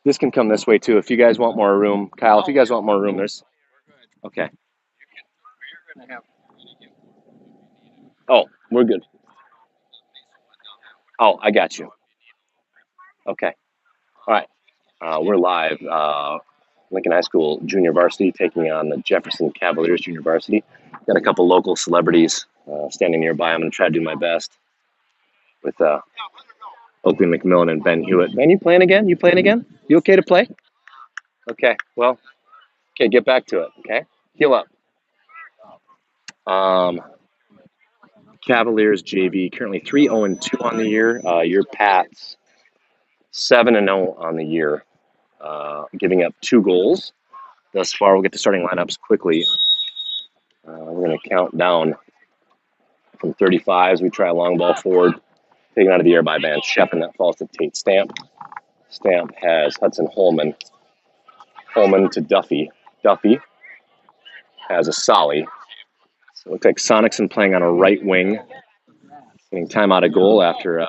This can come this way too. If you guys want more room, Kyle, if you guys want more room, there's, okay. Oh, we're good. Oh, I got you. Okay. All right. We're live. Lincoln High School Junior Varsity taking on the Jefferson Cavaliers Junior Varsity. Got a couple local celebrities standing nearby. I'm going to try to do my best with Oakley McMillan and Ben Hewitt. Ben, you playing again? You playing again? You okay to play? Okay. Well, okay, get back to it. Okay. Heal up. Cavaliers JV currently 3-0-2 on the year. Your Pats 7-0 on the year, giving up 2 goals thus far. We'll get the starting lineups quickly. We're going to count down from 35 as we try a long ball forward, taken out of the air by Van Scheppen. That falls to Tate Stamp. Stamp has Hudson Holman. Holman to Duffy. Duffy has a Solly. So it looks like Sonicson playing on a right wing, getting time out of goal after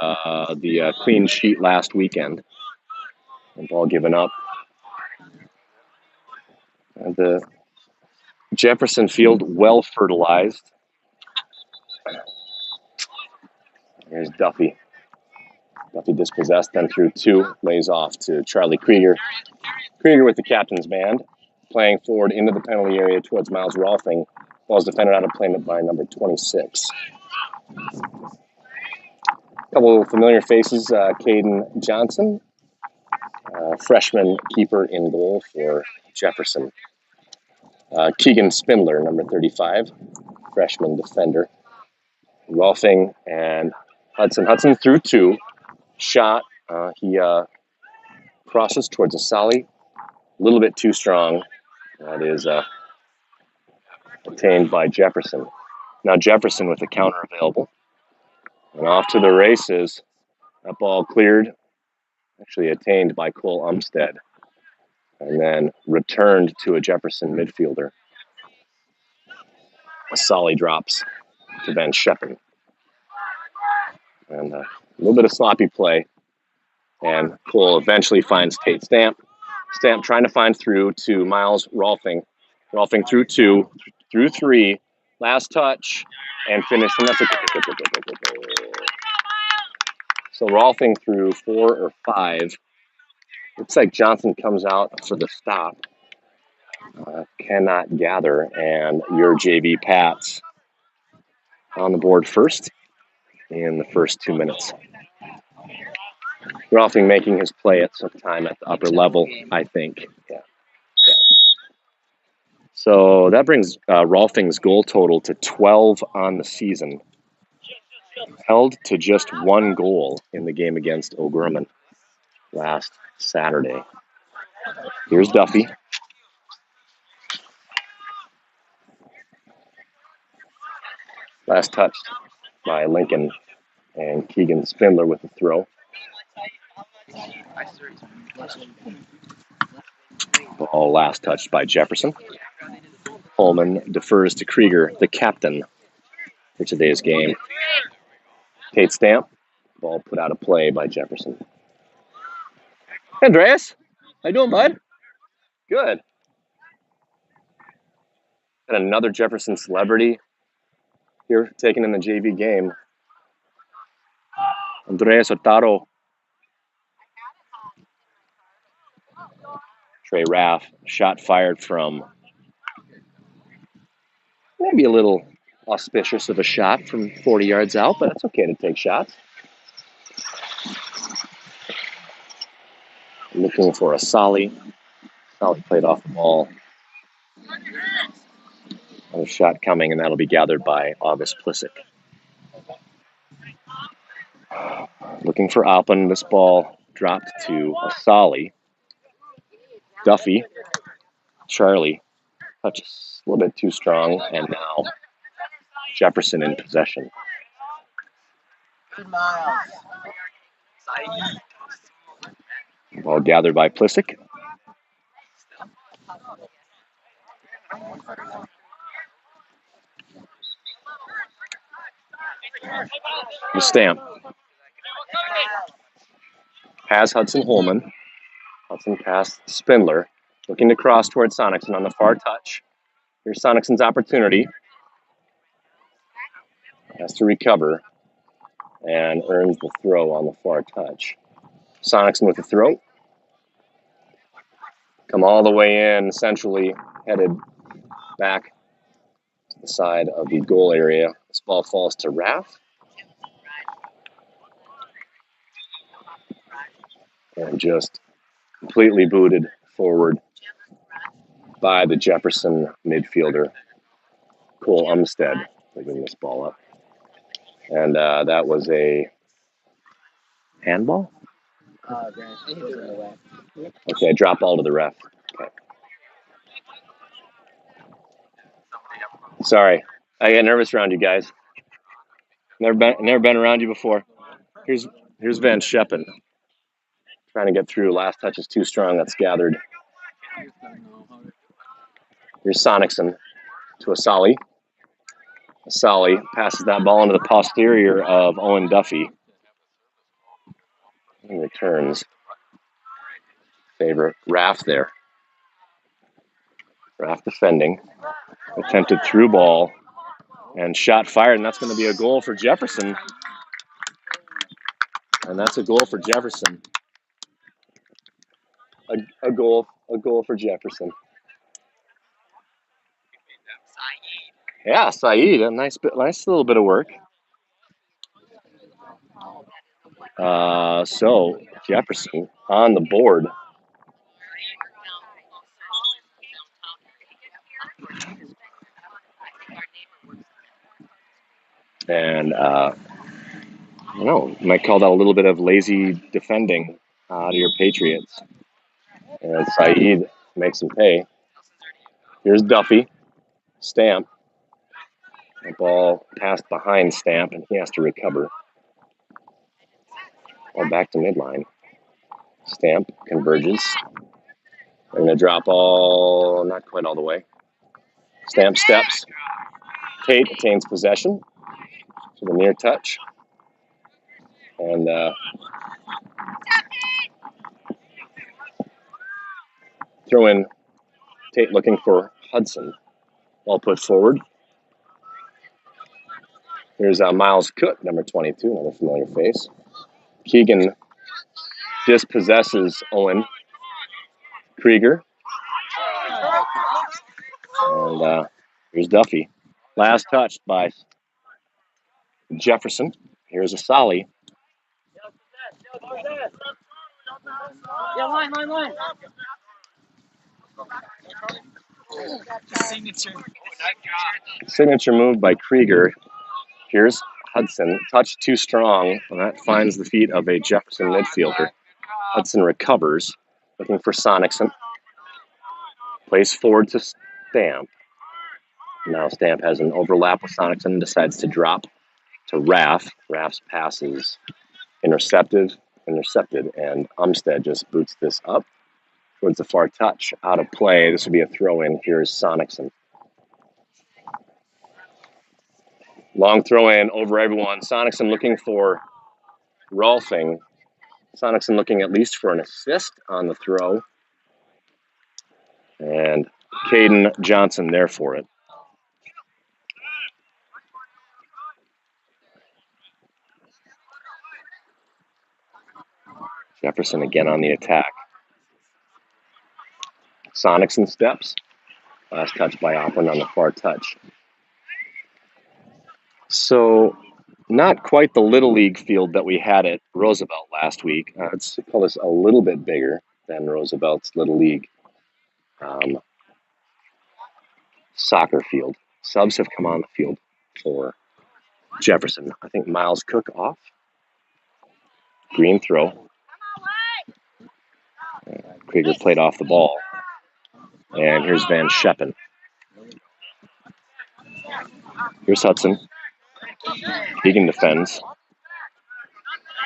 the clean sheet last weekend. And ball given up. And the Jefferson field well fertilized. Here's Duffy. Duffy dispossessed, then through 2, lays off to Charlie Krieger. Krieger with the captain's band, playing forward into the penalty area towards Miles Rolfing. Ball's defended out of play by number 26. A couple of familiar faces, Caden Johnson, freshman keeper in goal for Jefferson. Keegan Spindler, number 35, freshman defender. Rolfing and Hudson. Hudson through 2. Shot. He crosses towards a Solly. A little bit too strong. That is attained by Jefferson. Now Jefferson with the counter available. And off to the races. That ball cleared. Actually attained by Cole Umstead. And then returned to a Jefferson midfielder. A Solly drops to Van Scheppen. And a little bit of sloppy play. And Cole eventually finds Tate Stamp. Stamp trying to find through to Miles Rolfing. Rolfing through 2, through 3. Last touch and finish. And that's a so Rolfing through 4 or 5. Looks like Johnson comes out for the stop. Cannot gather. And your JV Pats on the board first in the first 2 minutes. Rolfing making his play at some time at the upper level, I think. Yeah. So that brings Rolfing's goal total to 12 on the season. Held to just 1 goal in the game against O'Gorman last Saturday. Here's Duffy. Last touched by Lincoln and Keegan Spindler with the throw. Ball last touched by Jefferson. Holman defers to Krieger, the captain for today's game. Tate Stamp. Ball put out of play by Jefferson. Andreas, how you doing, bud? Good. And another Jefferson celebrity here taken in the JV game. Andreas Otaro. Trey Raff, shot fired from maybe a little auspicious of a shot from 40 yards out, but it's okay to take shots. Looking for a Solly. Solly played off the ball. Another shot coming, and that'll be gathered by August Plissick. Looking for Alpin. This ball dropped to a Solly. Duffy. Charlie. Touches a little bit too strong, and now Jefferson in possession. Ball gathered by Plissick. The Stamp. Has Hudson Holman. Hudson past Spindler. Looking to cross towards Sonicson on the far touch. Here's Sonicsen's opportunity. Has to recover and earns the throw on the far touch. Sonicson with the throw. Come all the way in, centrally headed back to the side of the goal area. This ball falls to Raff. And just completely booted forward by the Jefferson midfielder, Cole Umstead, picking this ball up. And that was a handball? Okay, drop ball to the ref. Okay. Sorry, I get nervous around you guys. Never been around you before. Here's Van Scheppen trying to get through. Last touch is too strong. That's gathered. Here's Sonicson to Asali. Asali passes that ball into the posterior of Owen Duffy. And returns. Favor Raff there. Raff defending. Attempted through ball. And shot fired, and that's going to be a goal for Jefferson. And that's a goal for Jefferson. A goal for Jefferson. Yeah, Saeed, a nice little bit of work. So Jefferson on the board. And I don't know, you might call that a little bit of lazy defending out of your Patriots. And Saeed makes him pay. Here's Duffy. Stamp. The ball passed behind Stamp, and he has to recover. Ball back to midline. Stamp converges. They're going to drop all, not quite all the way. Stamp steps. Tate attains possession to the near touch. And throw in Tate looking for Hudson. Ball put forward. Here's Miles Cook, number 22, another familiar face. Keegan dispossesses Owen Krieger. And here's Duffy. Last touched by Jefferson. Here's Asali. Yeah, line. Signature move by Krieger. Here's Hudson. Touch too strong, and that finds the feet of a Jefferson midfielder. Hudson recovers, looking for Sonicson. Plays forward to Stamp. Now Stamp has an overlap with Sonicson and decides to drop to Raff. Raff's pass is intercepted, and Umstead just boots this up towards the far touch. Out of play. This will be a throw-in. Here's Sonicson. Long throw-in over everyone. Sonicson looking for Rolfing. Sonicson looking at least for an assist on the throw. And Caden Johnson there for it. Jefferson again on the attack. Sonicson steps. Last touch by Oppen on the far touch. So, not quite the Little League field that we had at Roosevelt last week. Let's call this a little bit bigger than Roosevelt's Little League soccer field. Subs have come on the field for Jefferson. I think Miles Cook off. Green throw. Krieger played off the ball. And here's Van Scheppen. Here's Hudson. Keegan defends.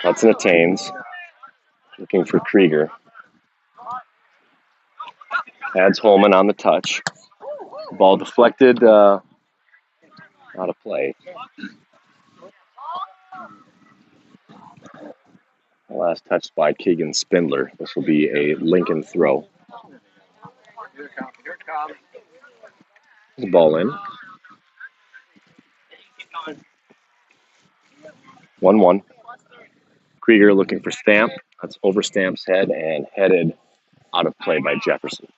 Hudson attains. Looking for Krieger. Adds Holman on the touch. Ball deflected out of play. Last touch by Keegan Spindler. This will be a Lincoln throw. Ball in. 1-1. Krieger looking for Stamp. That's over Stamp's head and headed out of play by Jefferson.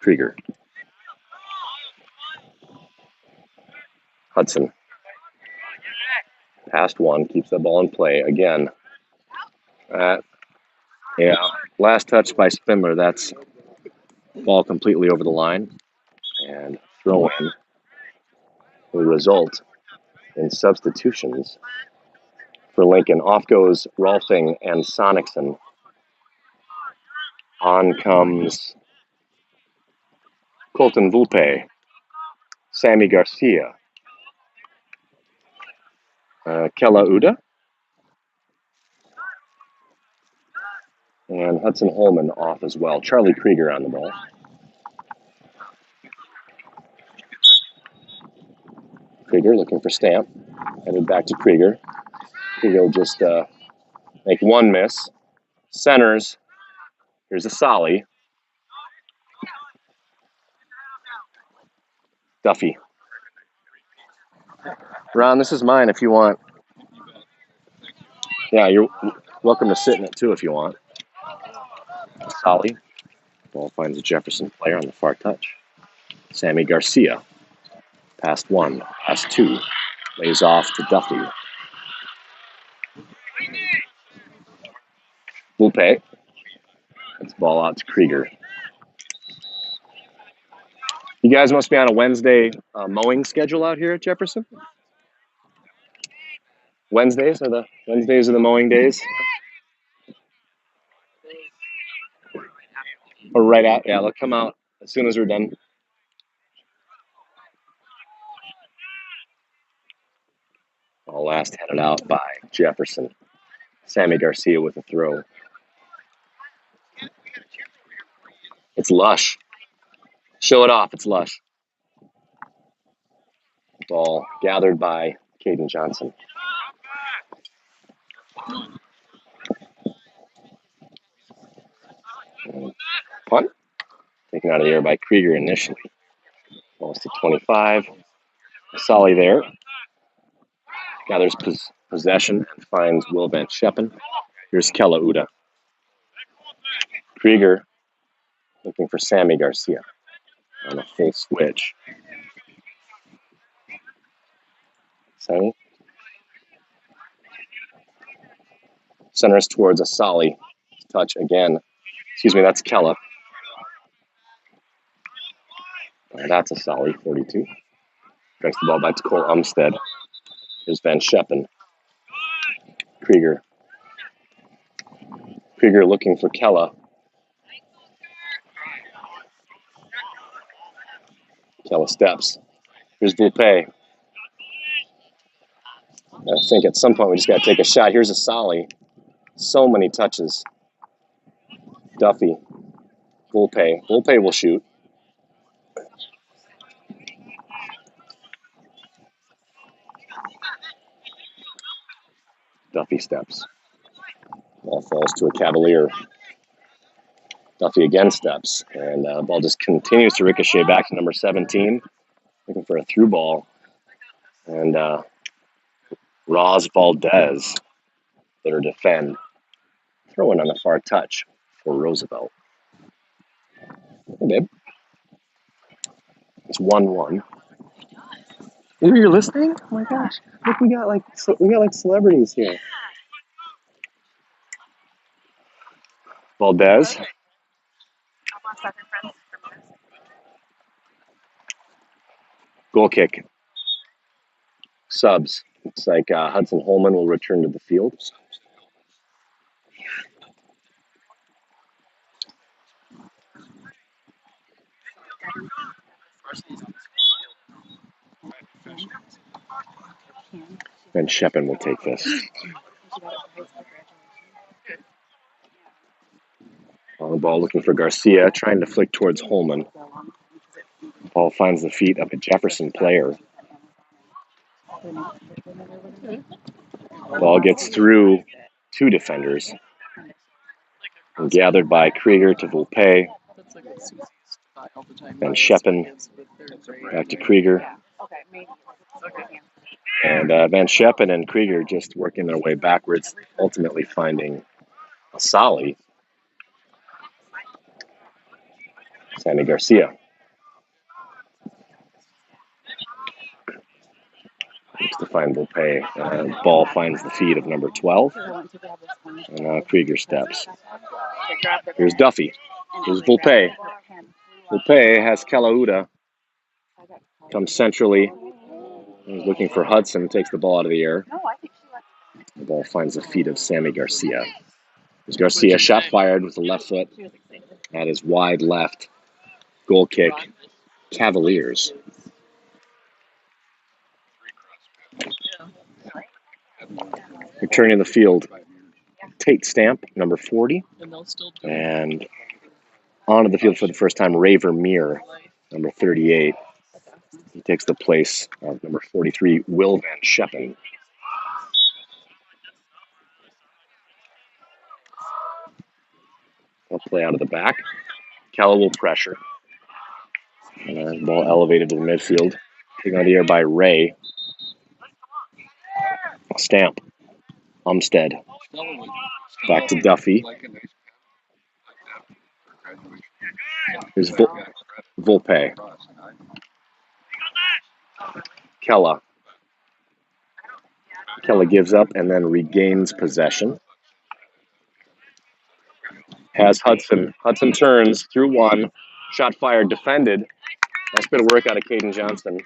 Krieger. Hudson. Past one, keeps the ball in play again. Yeah, last touch by Spindler. That's ball completely over the line. And throw in will result in substitutions for Lincoln. Off goes Rolfing and Sonicson. On comes Colton Vulpe, Sammy Garcia, Kella Uda, and Hudson Holman off as well. Charlie Krieger on the ball. Krieger looking for Stamp. Headed back to Krieger. Krieger will just make one miss. Centers. Here's a Solly. Duffy. Ron, this is mine if you want. Yeah, you're welcome to sit in it too if you want. Solly. Ball finds a Jefferson player on the far touch. Sammy Garcia. Past one. Past two. Lays off to Duffy. Vulpe. It's ball out to Krieger. You guys must be on a Wednesday mowing schedule out here at Jefferson? Wednesdays are the mowing days? Or right out? Yeah, they'll come out as soon as we're done. All last headed out by Jefferson. Sammy Garcia with a throw. It's Lush. Show it off. It's Lush. Ball gathered by Caden Johnson. Punt. Taken out of the air by Krieger initially. Almost to 25. Solly there. Gathers possession and finds Will Van Scheppen. Here's Kella Uda. Krieger looking for Sammy Garcia on a full switch. Sammy. Centers towards a Solly. Touch again. Excuse me, that's Kella. That's a Solly, 42. Strikes the ball back to Cole Umstead. Here's Van Scheppen. Krieger. Krieger looking for Kella. Kella steps. Here's Vulpe. I think at some point we just got to take a shot. Here's a Solly. So many touches. Duffy. Vulpe. Vulpe will shoot. Duffy steps. Ball falls to a Cavalier. Duffy again steps. And ball just continues to ricochet back to number 17. Looking for a through ball. And Roz Valdez better defend. Throwing on the far touch for Roosevelt. Hey, babe. It's 1-1. You're listening? Oh my gosh! Look, we got like celebrities here. Valdez. Goal kick. Subs. Looks like Hudson Holman will return to the field. And Scheppen will take this. On the ball looking for Garcia, trying to flick towards Holman. Ball finds the feet of a Jefferson player. Ball gets through 2 defenders and gathered by Krieger to Volpe. Van Scheppen back to Krieger. And Van Scheppen and Krieger just working their way backwards, ultimately finding Asali. Sammy Garcia. Looks to find Volpe. Ball finds the feet of number 12. And now Krieger steps. Here's Duffy. Here's Volpe. Volpe has Kalauda. Comes centrally. He's looking for Hudson. Takes the ball out of the air. The ball finds the feet of Sammy Garcia. There's Garcia. Shot fired with the left foot. That is wide left. Goal kick. Cavaliers. Returning the field, Tate Stamp, number 40. And onto the field for the first time, Ray Vermeer, number 38. He takes the place of number 43, Will Van Scheppen. They'll play out of the back. Keller will pressure. And ball elevated to the midfield. Taken out of the air by Ray. Stamp. Umstead. Back to Duffy. Here's Volpe. Kella. Kella gives up and then regains possession. Has Hudson. Hudson turns through one. Shot fired, defended. Nice bit of work out of Caden Johnson.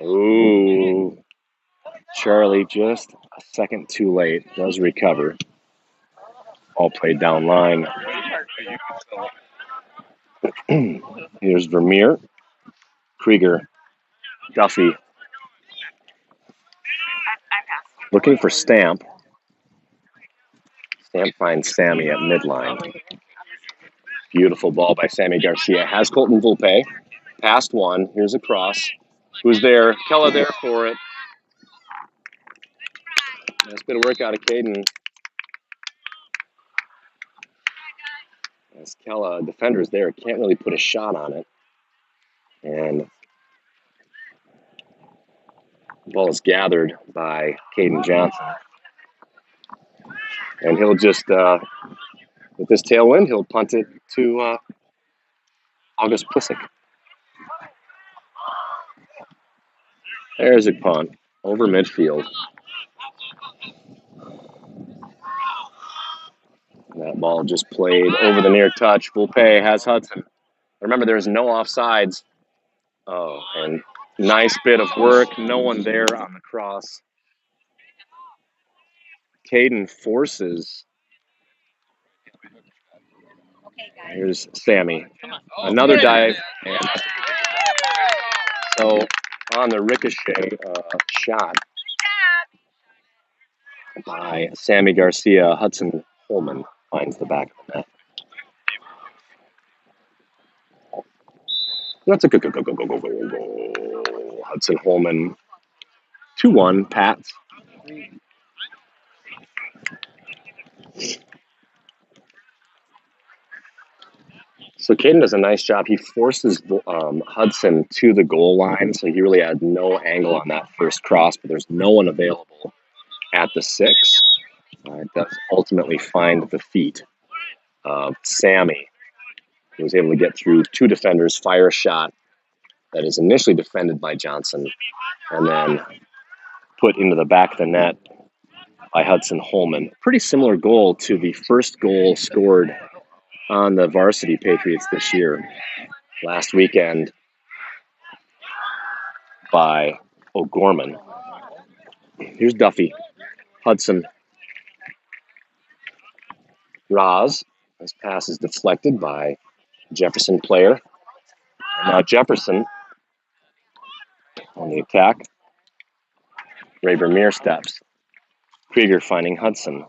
Ooh. Charlie just a second too late. Does recover. All played down line. Here's Vermeer. Krieger. Duffy. Looking for Stamp. Stamp finds Sammy at midline. Beautiful ball by Sammy Garcia. Has Colton Volpe. Past one. Here's a cross. Who's there? Kella there for it. Nice bit of work out of Caden. As Kella, defenders there, can't really put a shot on it. And the ball is gathered by Caden Johnson. And he'll just, with this tailwind, he'll punt it to August Plissick. There's a punt over midfield. And that ball just played over the near touch. Volpe has Hudson. Remember, there's no offsides. Oh, and nice bit of work. No one there on the cross. Caden forces. Here's Sammy. Another dive. And so on the ricochet shot by Sammy Garcia, Hudson Holman finds the back of the net. That's a go. Hudson Holman, 2-1, Pats. So Caden does a nice job. He forces Hudson to the goal line, so he really had no angle on that first cross, but there's no one available at the 6. It does ultimately find the feet of Sammy. He was able to get through 2 defenders, fire a shot that is initially defended by Johnson, and then put into the back of the net by Hudson Holman. Pretty similar goal to the first goal scored on the varsity Patriots this year, last weekend, by O'Gorman. Here's Duffy. Hudson. Roz. This pass is deflected by Jefferson player. And now Jefferson on the attack. Ray Vermeer steps. Krieger finding Hudson.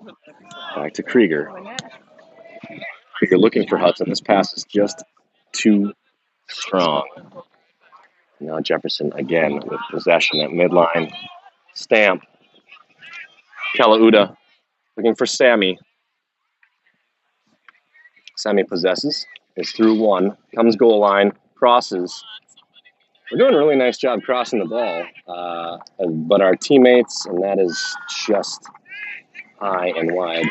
Back to Krieger. Krieger looking for Hudson. This pass is just too strong. Now Jefferson again with possession at midline. Stamp. Kalauda looking for Sammy. Sammy possesses. Is through one. Comes goal line. Crosses. We're doing a really nice job crossing the ball. But our teammates, and that is just high and wide.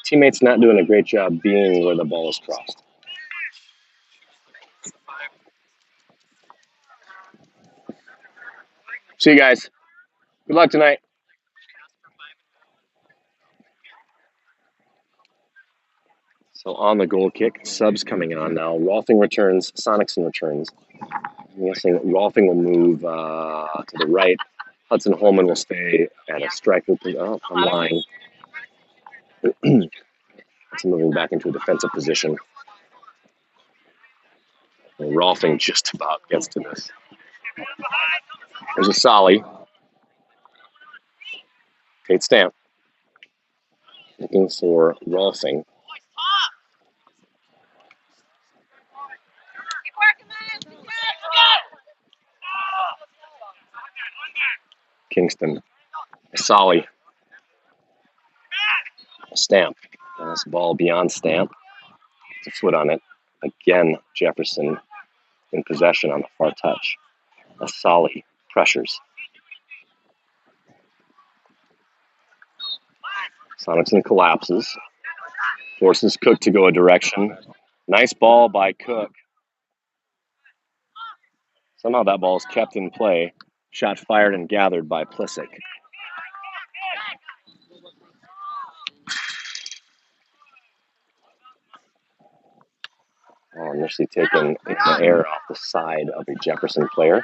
Teammates not doing a great job being where the ball is crossed. See you guys. Good luck tonight. So on the goal kick, subs coming on now. Rolfing returns, Sonicson returns. I'm guessing Rolfing will move to the right. Hudson Holman will stay at a striker. Oh, I'm lying. It's moving back into a defensive position. And Rolfing just about gets to this. There's a Solly. Kate Stamp. Looking for Rolfing. Kingston. Solly. Stamp. This ball beyond Stamp. It's a foot on it. Again, Jefferson in possession on the far touch. Solly pressures. Sonicson collapses. Forces Cook to go a direction. Nice ball by Cook. Somehow that ball is kept in play. Shot fired and gathered by Plissick. Initially taken in the air off the side of a Jefferson player.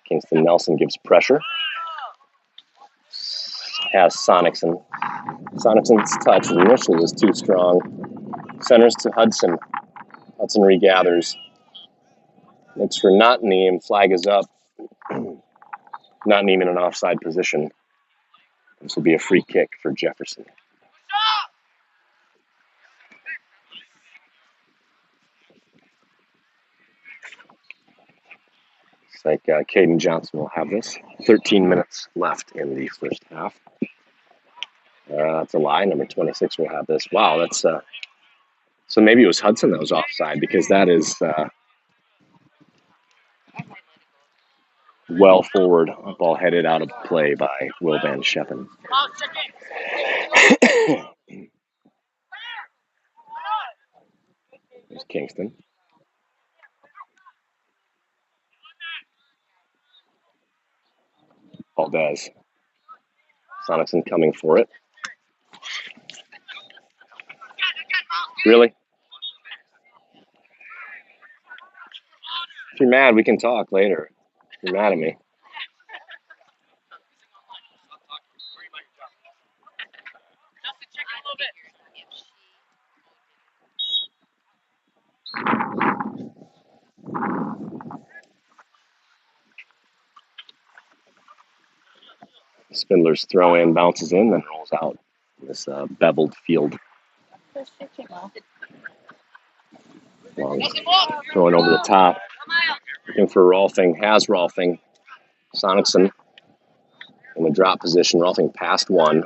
Kingston Nelson gives pressure. Has Sonicson. Sonicson's touch initially was too strong. Centers to Hudson. Hudson regathers. Looks for Notneem. Flag is up. Notneem in an offside position. This will be a free kick for Jefferson. Looks like Caden Johnson will have this. 13 minutes left in the first half. That's a lie. Number 26 will have this. Wow, that's so maybe it was Hudson that was offside, because that is well forward. Ball headed out of play by Will Van Scheppen. There's Kingston. Valdez. Sonicson coming for it. Really? If you're mad, we can talk later. If you're mad at me. Spindler's throw in, bounces in, then rolls out. This beveled field. Long. Throwing over the top. Looking for Rolfing. Has Rolfing. Sonicson in the drop position. Rolfing past one.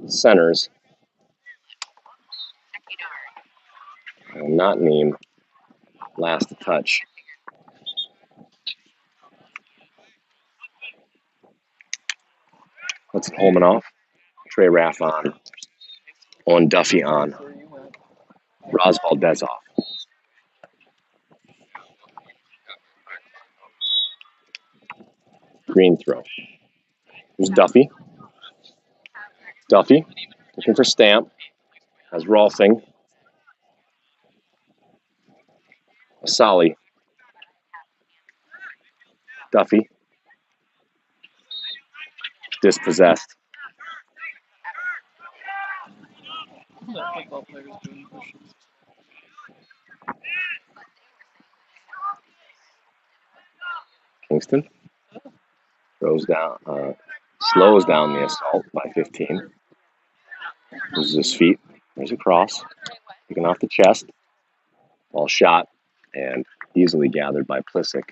Centers. Notneem. Last touch. Let's Holman off. Trey Raff on. Owen Duffy on. Roz Valdez off. Green throw. Here's Duffy. Duffy looking for Stamp. Has Rolfing. Solly. Duffy. Dispossessed. Kingston throws down, slows down the assault by 15. Loses his feet. There's a cross. Taken off the chest. Ball shot and easily gathered by Plissick.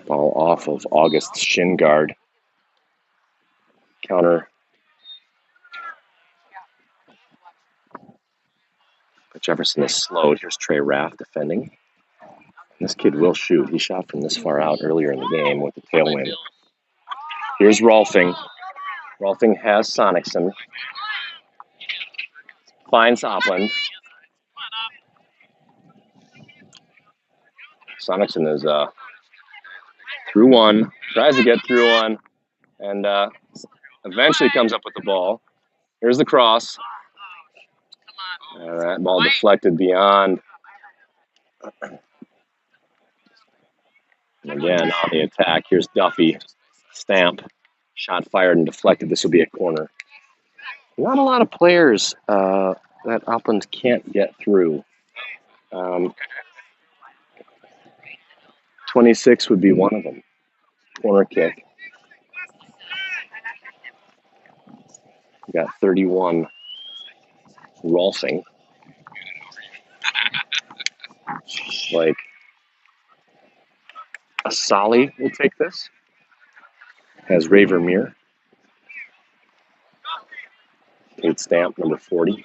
Ball off of August's shin guard. Counter. But Jefferson is slowed. Here's Trey Raff defending. This kid will shoot. He shot from this far out earlier in the game with the tailwind. Here's Rolfing. Rolfing has Sonicson. Finds Opland. Sonicson is through one. Tries to get through one. And eventually comes up with the ball. Here's the cross. And that ball deflected beyond. And again, on the attack, here's Duffy. Stamp. Shot fired and deflected. This will be a corner. Not a lot of players that Upland can't get through. 26 would be one of them. Corner kick. We got 31 Rolfing. Like Asali will take this. Has Ray Vermeer. Kate Stamp, number 40.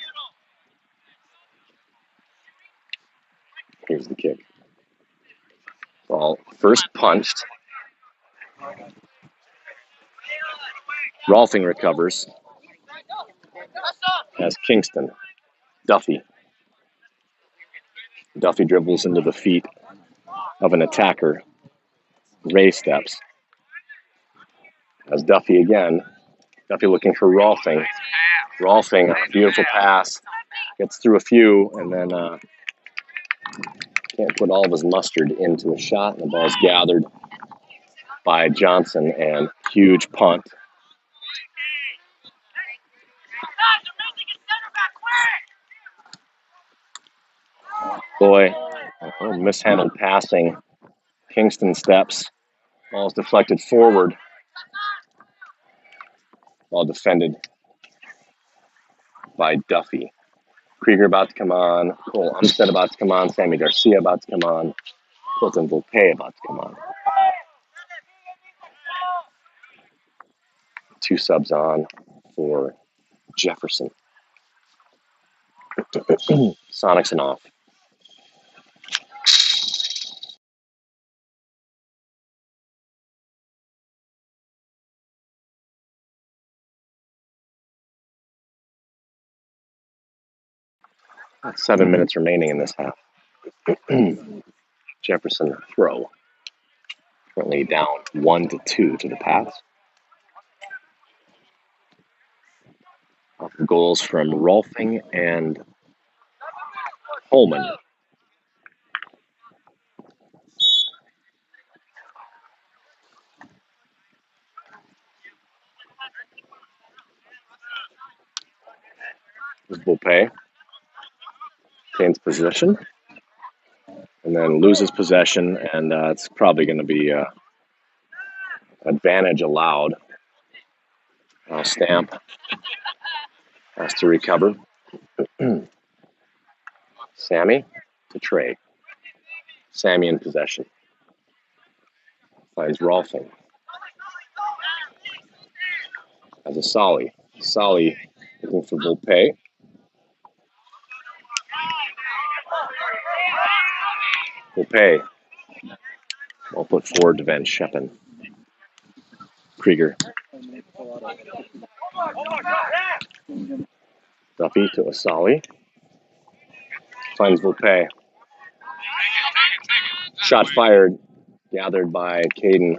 Here's the kick. Ball first punched. Rolfing recovers. Has Kingston. Duffy. Duffy dribbles into the feet of an attacker. Ray steps. Has Duffy again. Duffy looking for Rolfing. Rolfing, a beautiful pass. Gets through a few and then can't put all of his mustard into a shot. And the ball's gathered by Johnson and huge punt. Boy, mishandled passing. Kingston steps. Ball's deflected forward. Ball defended by Duffy. Krieger about to come on. Cole Umstead about to come on. Sammy Garcia about to come on. Colton Volpe about to come on. Two subs on for Jefferson. Sonicson off. About 7 minutes remaining in this half. Jefferson throw. Currently down 1-2 to the Pats. Goals from Rolfing and Holman. Volpe gains possession and then loses possession, and it's probably going to be advantage allowed. Stamp has to recover. Sammy to Trey. Sammy in possession. Finds Rolfing. Has a Solly. Solly looking for Volpe. Volpe. I'll put forward to Van Scheppen. Krieger. Duffy to Asali. Finds Volpe. Shot fired. Gathered by Caden.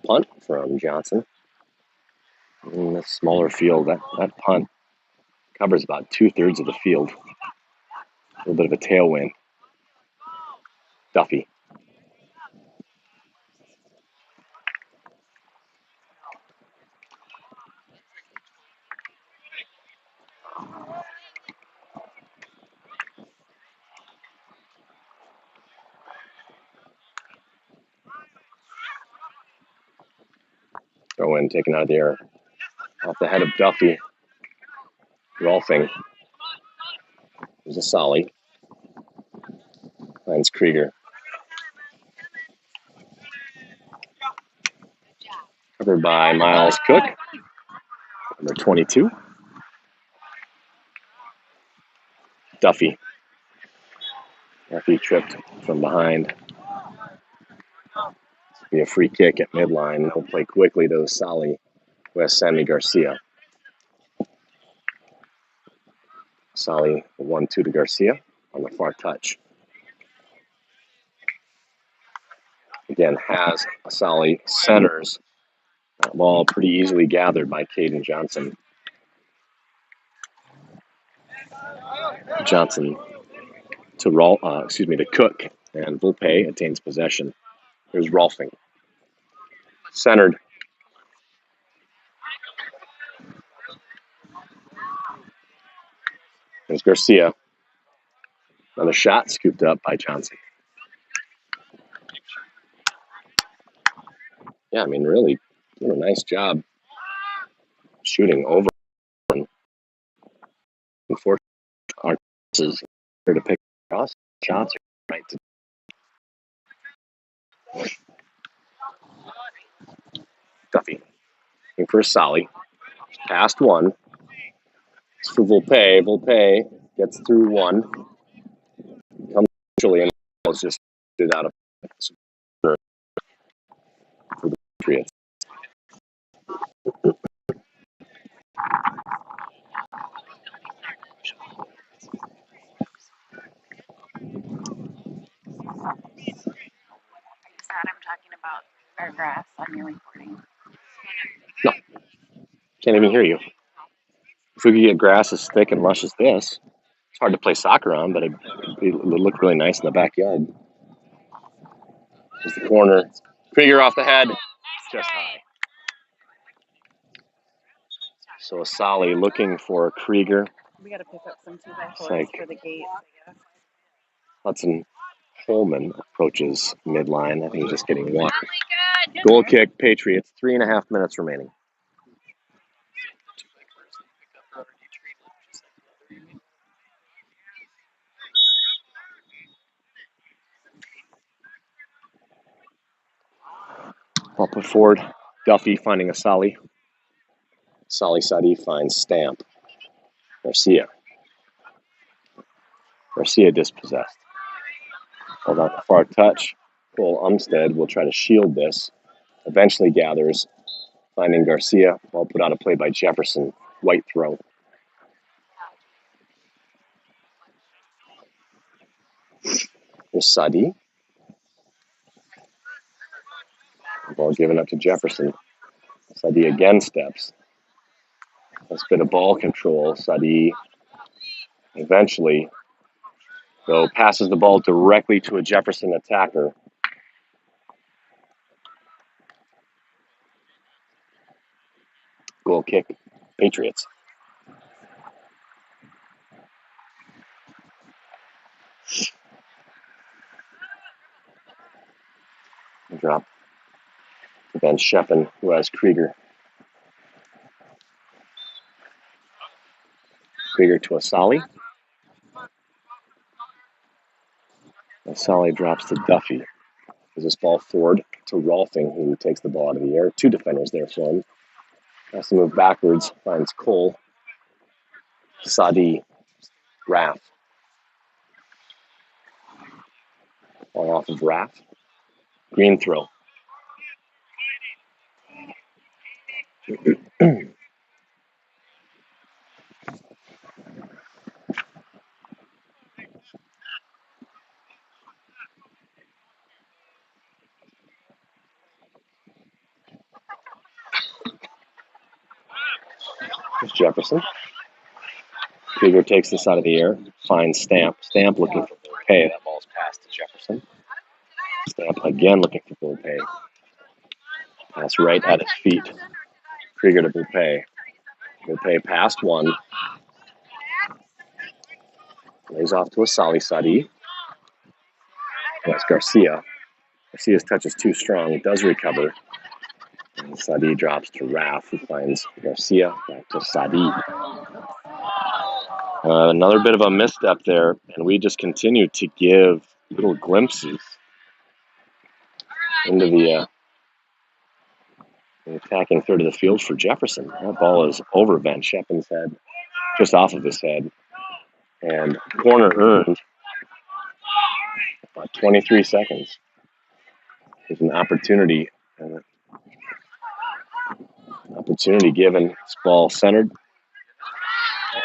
Punt from Johnson. In the smaller field, that punt covers about 2/3 of the field. A little bit of a tailwind. Duffy. Throw in, taken out of the air Off the head of Duffy. Rolfing. There's a Solly. Finds Krieger. Covered by Miles Cook, number 22. Duffy. Duffy tripped from behind. Be a free kick at midline. He'll play quickly to Solly, who has Sammy Garcia. Solly 1-2 to Garcia on the far touch. Again, has Solly centers. That ball pretty easily gathered by Caden Johnson. Johnson to Cook, and Volpe attains possession. Here's Rolfing. Centered. There's Garcia. Another shot scooped up by Johnson. Yeah, I mean, really doing a nice job shooting over. Unfortunately, our is here to pick cross shots right to Duffy. Looking for a Solly. Past one. It's for Volpe. Volpe gets through one. Comes eventually and it's just out of for the Patriots. I'm talking about our grass on your recording. No, can't even hear you. If we could get grass as thick and lush as this, it's hard to play soccer on, but it would look really nice in the backyard. There's the corner. Krieger off the head, just high. So a Solly looking for Krieger. We got to pick up some 2x4s for the gate. Hudson Holman approaches midline. I think he's just getting one. Goal kick, Patriots. 3.5 minutes remaining. Ball put forward. Duffy finding a Solly. Solly Sadi finds Stamp. Garcia. Garcia dispossessed. Hold on the far touch. Cole Umstead will try to shield this. Eventually gathers. Finding Garcia. Ball put out of play by Jefferson. White throw. There's Sadi. Ball given up to Jefferson. Sadi again steps. That's a bit of ball control. Sadi eventually, though, passes the ball directly to a Jefferson attacker. Goal kick, Patriots. Drop to Ben Sheppen, who has Krieger. Krieger to Asali. Asali drops to Duffy. There's this ball forward to Rolfing, who takes the ball out of the air. Two defenders there for him. Has to move backwards. Finds Cole. Sadi. Raff. Ball off of Raff. Green throw. There's Jefferson. Krieger takes this out of the air. Finds Stamp. Stamp looking for Volpe. That ball's passed to Jefferson. Stamp again looking for Volpe. Pass right at his feet. Krieger to Volpe. Volpe past one. Lays off to a Solly Sadi. That's Garcia. Garcia's touch is too strong. It does recover. Sadi drops to Raff, who finds Garcia. Back to Sadi. Another bit of a misstep there, and we just continue to give little glimpses into the attacking third of the field for Jefferson. That ball is over Van Scheppen's head, just off of his head, and corner earned. About 23 seconds. There's an opportunity given. This ball centered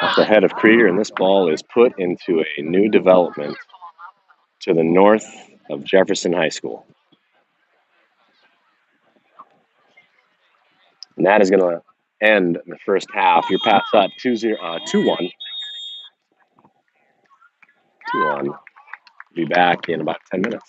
off the head of Krieger, and this ball is put into a new development to the north of Jefferson High School. And that is going to end the first half. Your Pat's up 2-1. 2-1. Be back in about 10 minutes.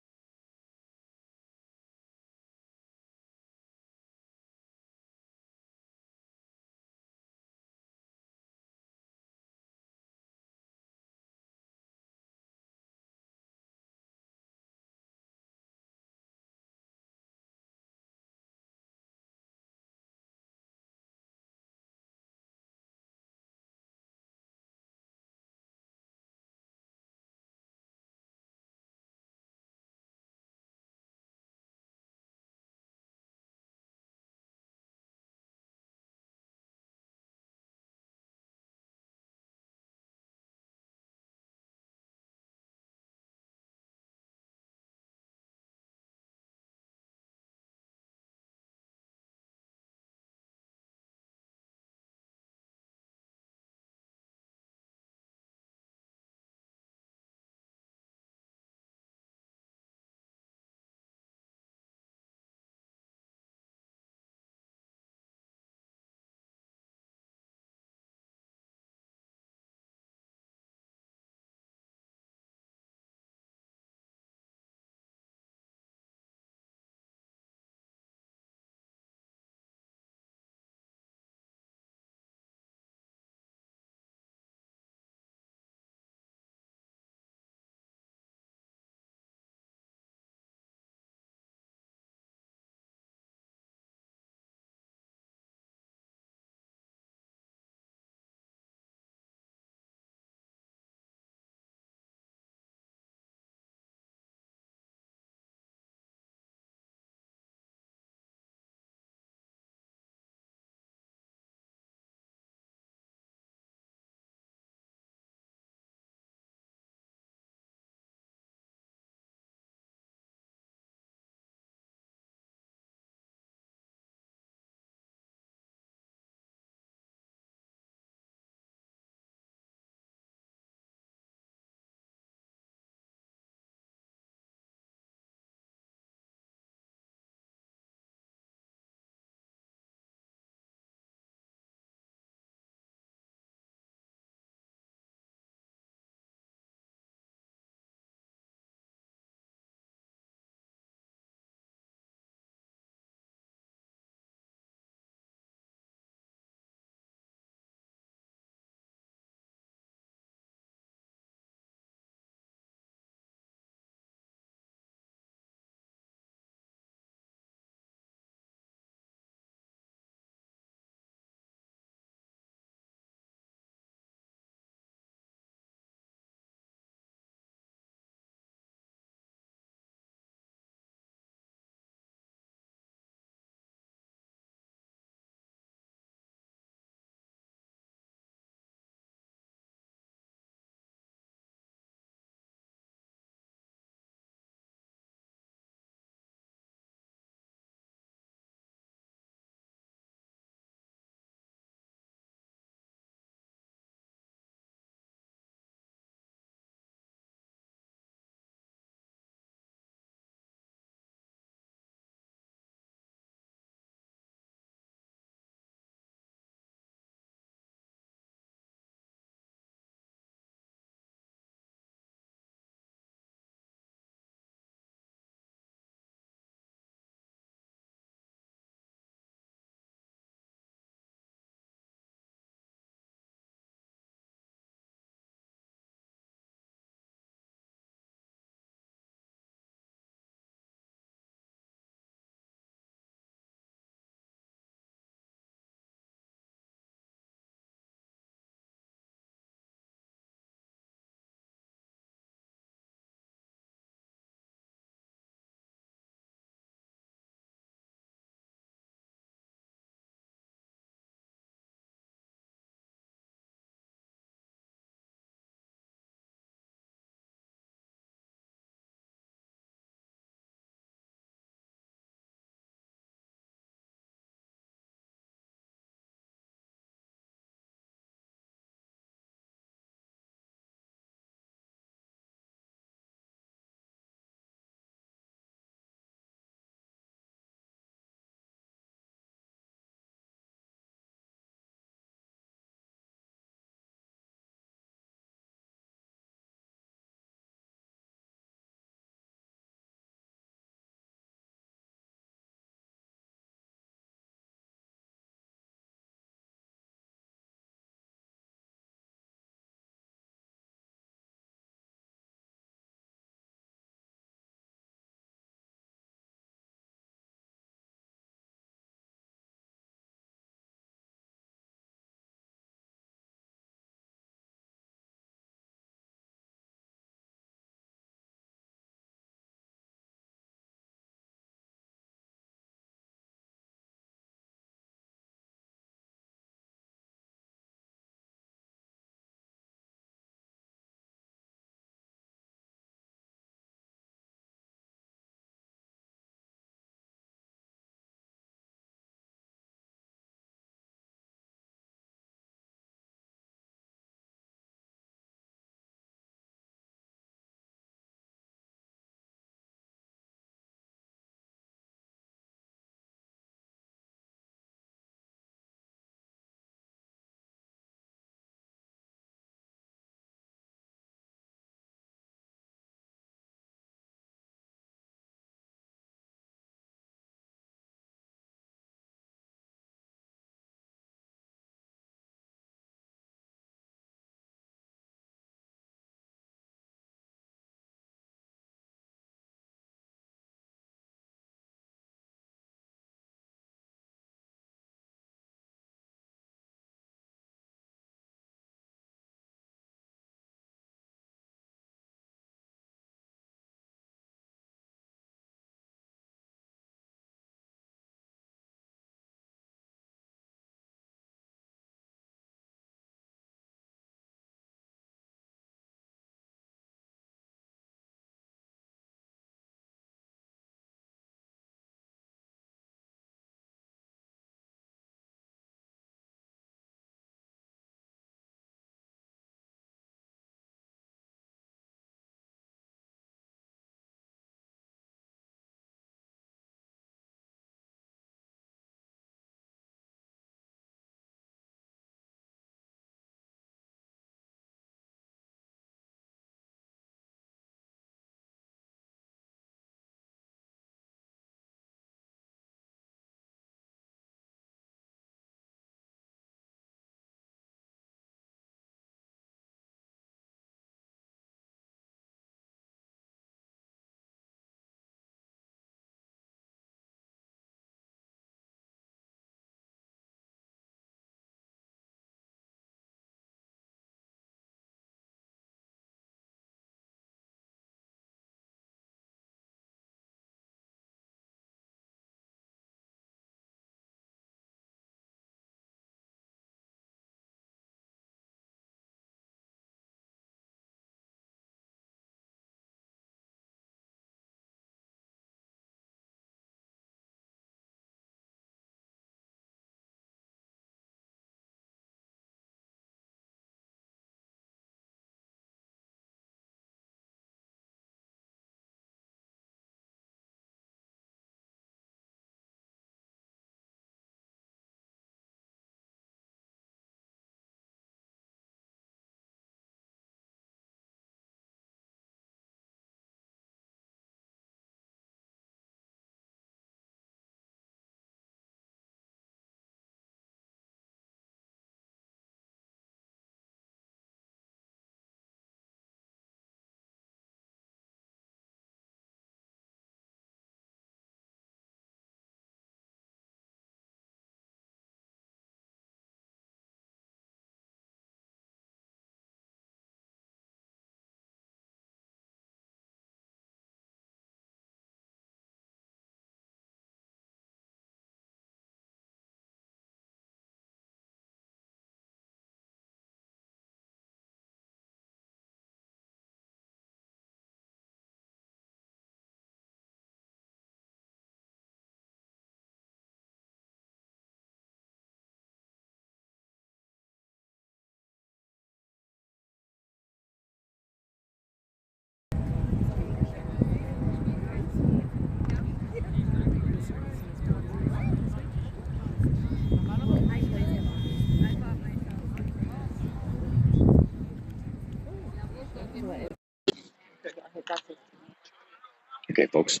Okay, folks.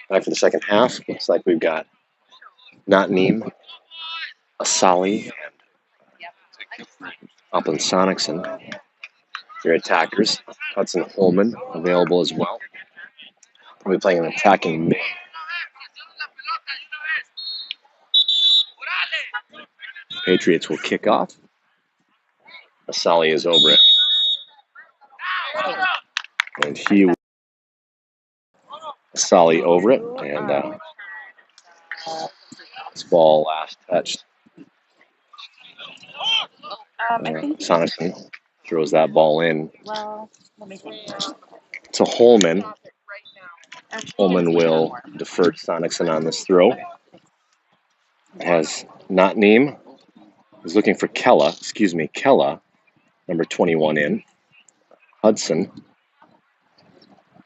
Back for the second half. Looks like we've got Not Neem, Asali, and Upland Sonicson. Your attackers. Hudson Holman available as well. Probably playing an attacking mid. Patriots will kick off. Asali is over it. And he Asali over it. And this ball last touched. Sonicson throws that ball in. Well, let me think. To Holman. Holman will defer Sonicson on this throw. Has Not Neem. He's looking for Kella, number 21 in. Hudson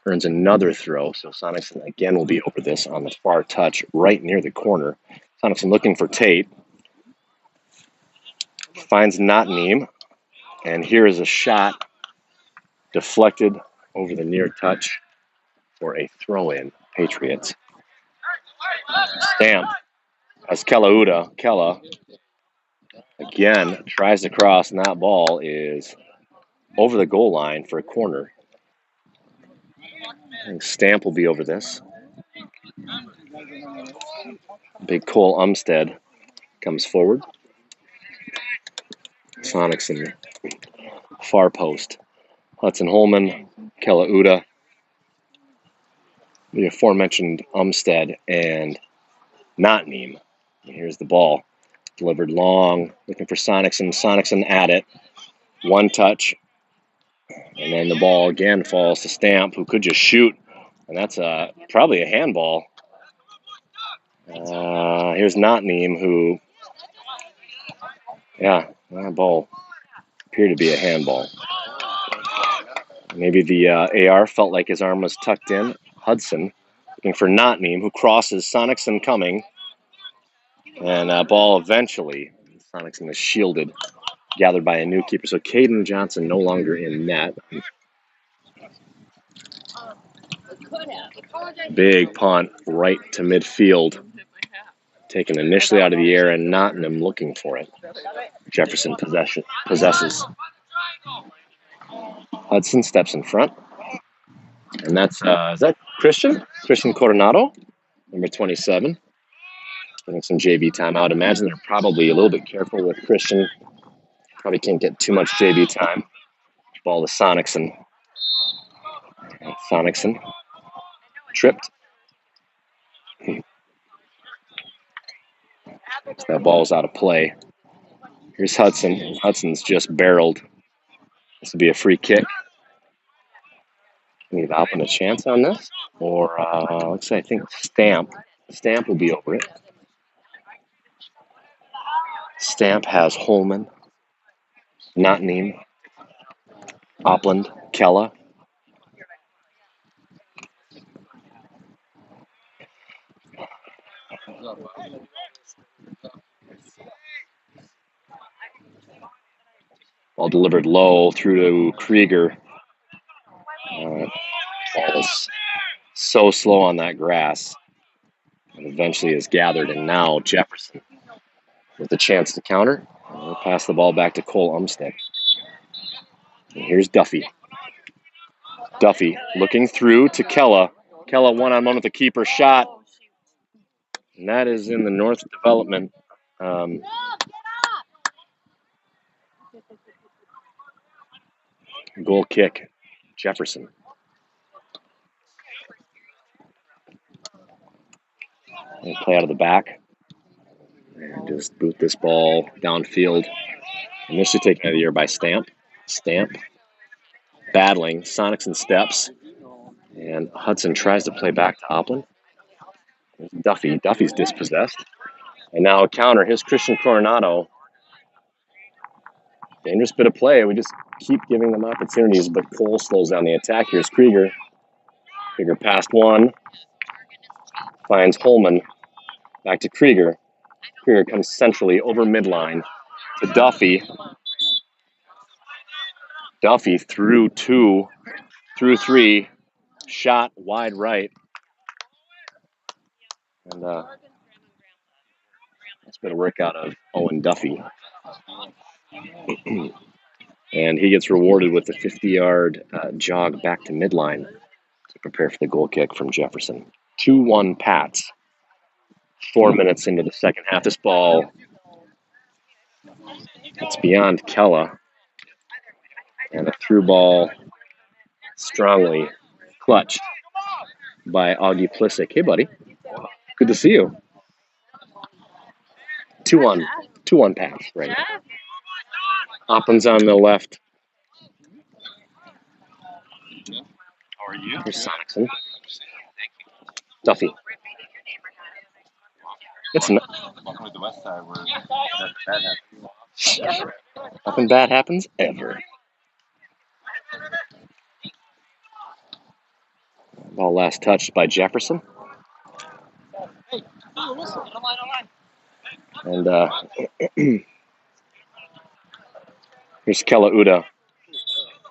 earns another throw, so Sonicson again will be over this on the far touch, right near the corner. Sonicson looking for Tate. Finds Not Neem, and here is a shot deflected over the near touch for a throw-in, Patriots. Stamp as Kella again tries to cross, and that ball is over the goal line for a corner. I think Stamp will be over this. Big Cole Umstead comes forward. Sonicson, far post. Hudson Holman, Kella, the aforementioned Umstead, and Not Neem. Here's the ball. Delivered long, looking for Sonicson. Sonicson at it. One touch. And then the ball again falls to Stamp, who could just shoot. And that's probably a handball. Here's Not Neem, who, that ball appeared to be a handball. Maybe the AR felt like his arm was tucked in. Hudson looking for Not Neem, who crosses. Sonicson coming. And that ball eventually, Sonicson is shielded, gathered by a new keeper. So Caden Johnson no longer in net. Big punt right to midfield. Taken initially out of the air and Nottingham looking for it. Jefferson possesses. Hudson steps in front. And that's, is that Christian? Christian Coronado, number 27. Getting some JV time. I would imagine they're probably a little bit careful with Christian. Probably can't get too much JV time. Ball to Sonicson. Sonicson tripped. So that ball's out of play. Here's Hudson. Hudson's just barreled. This will be a free kick. Give Alpin a chance on this. Or, let's say, I think Stamp. Stamp will be over it. Stamp has Holman, Not Neem, Opland, Kella. Ball delivered low through to Krieger. Ball is so slow on that grass. And eventually is gathered. And now Jefferson with a chance to counter. We'll pass the ball back to Cole Umstead. And here's Duffy. Duffy looking through to Kella. Kella one-on-one with the keeper shot. And that is in the North Development. Goal kick, Jefferson. And play out of the back. And just boot this ball downfield. Initially taken out of the air by Stamp. Stamp. Battling. Sonicson steps. And Hudson tries to play back to Opland. Duffy. Duffy's dispossessed. And now a counter. Here's Christian Coronado. Dangerous bit of play. We just keep giving them opportunities, but Cole slows down the attack. Here's Krieger. Krieger past one. Finds Holman. Back to Krieger. Krieger comes centrally over midline to Duffy. Duffy through two, through three. shot wide right. And that's been a work out of Owen Duffy. And he gets rewarded with a 50-yard jog back to midline to prepare for the goal kick from Jefferson. 2-1 Pats. 4 minutes into the second half. This ball, it's beyond Kella. And a through ball strongly clutched by Augie Plisick. Hey, buddy. Good to see you. 2-1. 2-1 Pats right now. Oppens on the left. How are you? Here's Sonicson. Duffy. It's not. Welcome to the West Side where that happens. Nothing bad happens ever. Ball last touched by Jefferson. And here's Kella Uda.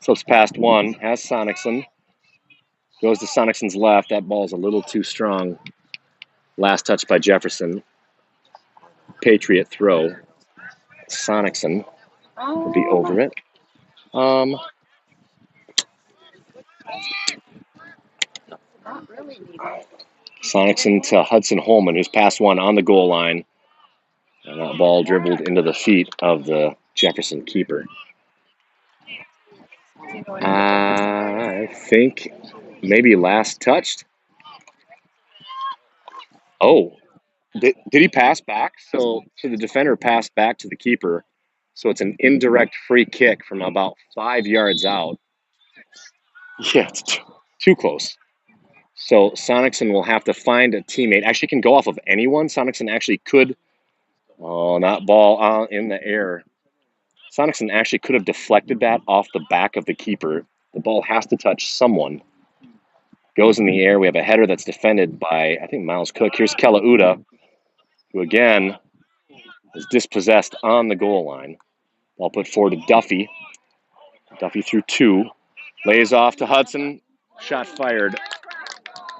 Slips past one. Has Sonicson. Goes to Sonicson's left. That ball's a little too strong. Last touch by Jefferson. Patriot throw. Sonicson will be over it. Sonicson to Hudson Holman, who's passed one on the goal line. And that ball dribbled into the feet of the Jefferson keeper. I think maybe last touched. Oh, did he pass back? So the defender passed back to the keeper. So it's an indirect free kick from about 5 yards out. Yeah, it's too close. So Sonicson will have to find a teammate. Actually, can go off of anyone. Sonicson actually could. Oh, that ball in the air. Sonicson actually could have deflected that off the back of the keeper. The ball has to touch someone. Goes in the air. We have a header that's defended by, I think, Miles Cook. Here's Kella Uda, who again is dispossessed on the goal line. Ball put forward to Duffy. Duffy through two. Lays off to Hudson. Shot fired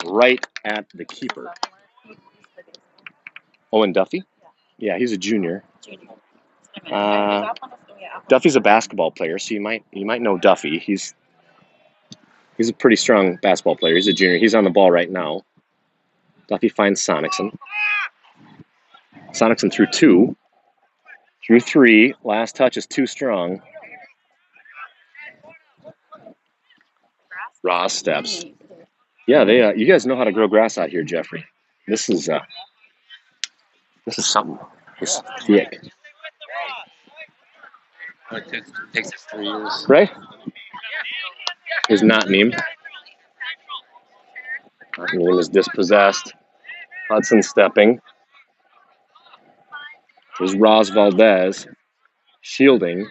right at the keeper. Owen Duffy? Yeah, he's a junior. Duffy's a basketball player, so you might know Duffy. He's a pretty strong basketball player. He's a junior. He's on the ball right now. Duffy finds Sonicson. Sonicson through two. Through three. Last touch is too strong. Ross steps. Yeah, they. You guys know how to grow grass out here, Jeffrey. This is something. It's thick. It takes us 3 years. Right? Is not named. Name is dispossessed. Hudson stepping. There's Ross Valdez shielding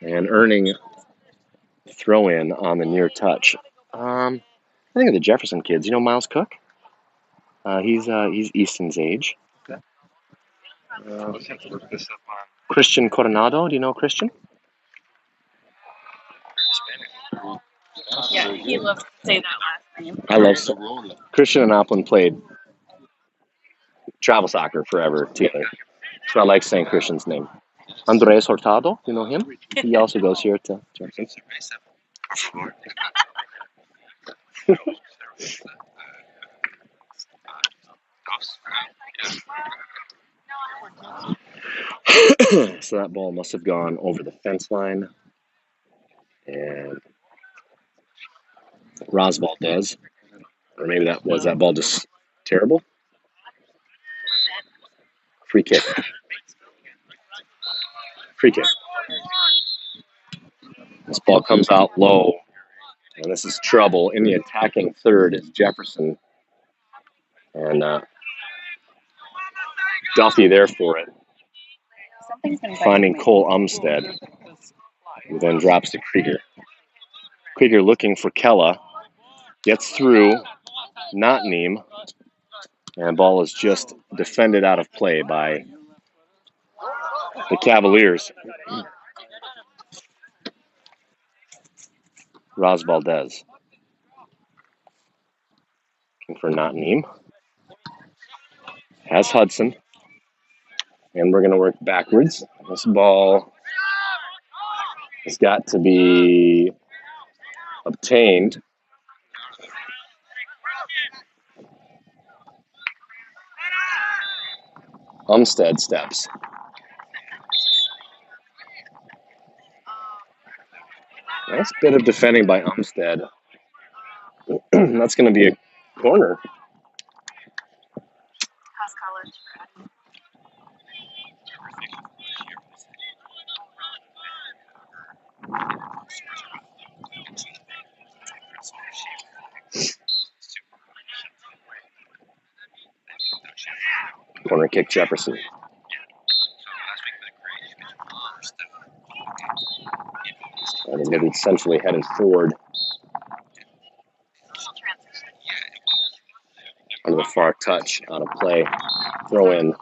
and earning throw in on the near touch. I think of the Jefferson kids. You know Miles Cook? He's Easton's age. Let's have to look this up on Christian Coronado. Do you know Christian? Hispanic. Yeah, he loves to say that last name. I love Christian and Oplin played travel soccer forever together. So I like saying Christian's name. Andres Hurtado, you know him? He also goes here to Jefferson. So that ball must have gone over the fence line. And Ross Valdez. Or maybe that ball just terrible? Free kick. Free kick. This ball comes out low. And this is trouble. In the attacking third is Jefferson. And Duffy there for it. Finding Cole Umstead, who then drops to Krieger. Krieger looking for Kella. Gets through. Not Neem. And ball is just defended out of play by the Cavaliers. Ros Valdez. For Nottingham. Has Hudson. And we're going to work backwards. This ball has got to be obtained. Umstead steps. Nice bit of defending by Umstead. That's going to be a corner. How's college, Brad? Corner kick Jefferson. And he's going to be centrally headed forward. Under the far touch, out of play, throw in,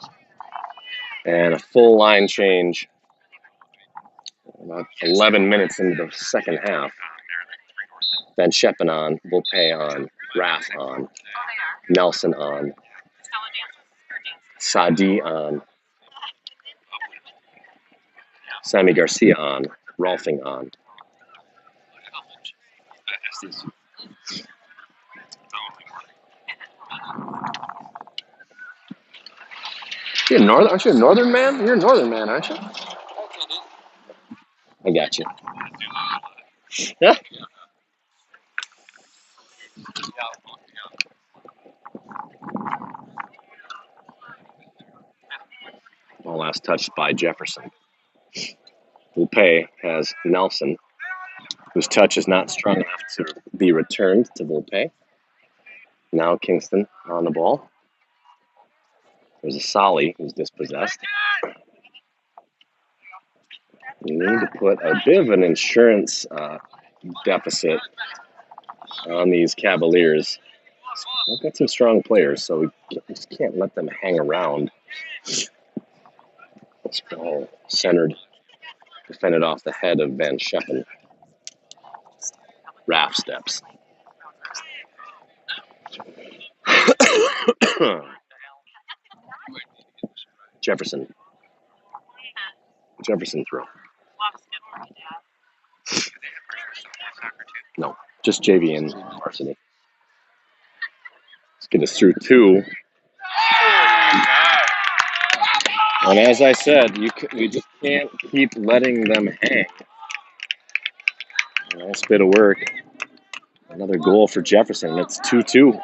and a full line change. About 11 minutes into the second half. Van Scheppen on, Volpe on, Raff on, Nelson on, Sadi on, Sammy Garcia on, Rolfing on. Aren't you a northern man? You're a northern man, aren't you? I got you. Yeah. Ball last touched by Jefferson. Volpe has Nelson, whose touch is not strong enough to be returned to Volpe. Now Kingston on the ball. There's a Solly who's dispossessed. We need to put a bit of an insurance deficit on these Cavaliers. They've got some strong players, so we just can't let them hang around. This ball centered, defended off the head of Van Scheppen. Raff steps. Jefferson throw. No, just JV and varsity. Let's get us through 2. And as I said, we just can't keep letting them hang. Nice bit of work. Another goal for Jefferson. It's 2-2.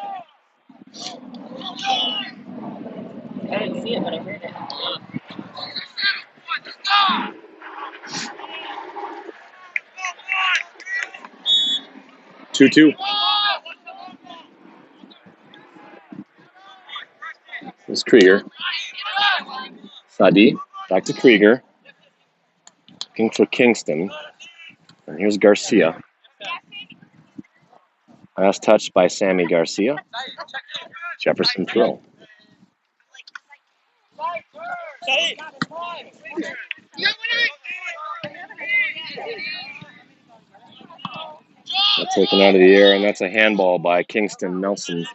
I didn't see it, but I heard it. 2-2. Here's Krieger. Sadi. Back to Krieger. Looking for Kingston. And here's Garcia. Last touched by Sammy Garcia. Jefferson throw. That's taken out of the air, and that's a handball by Kingston Nelson.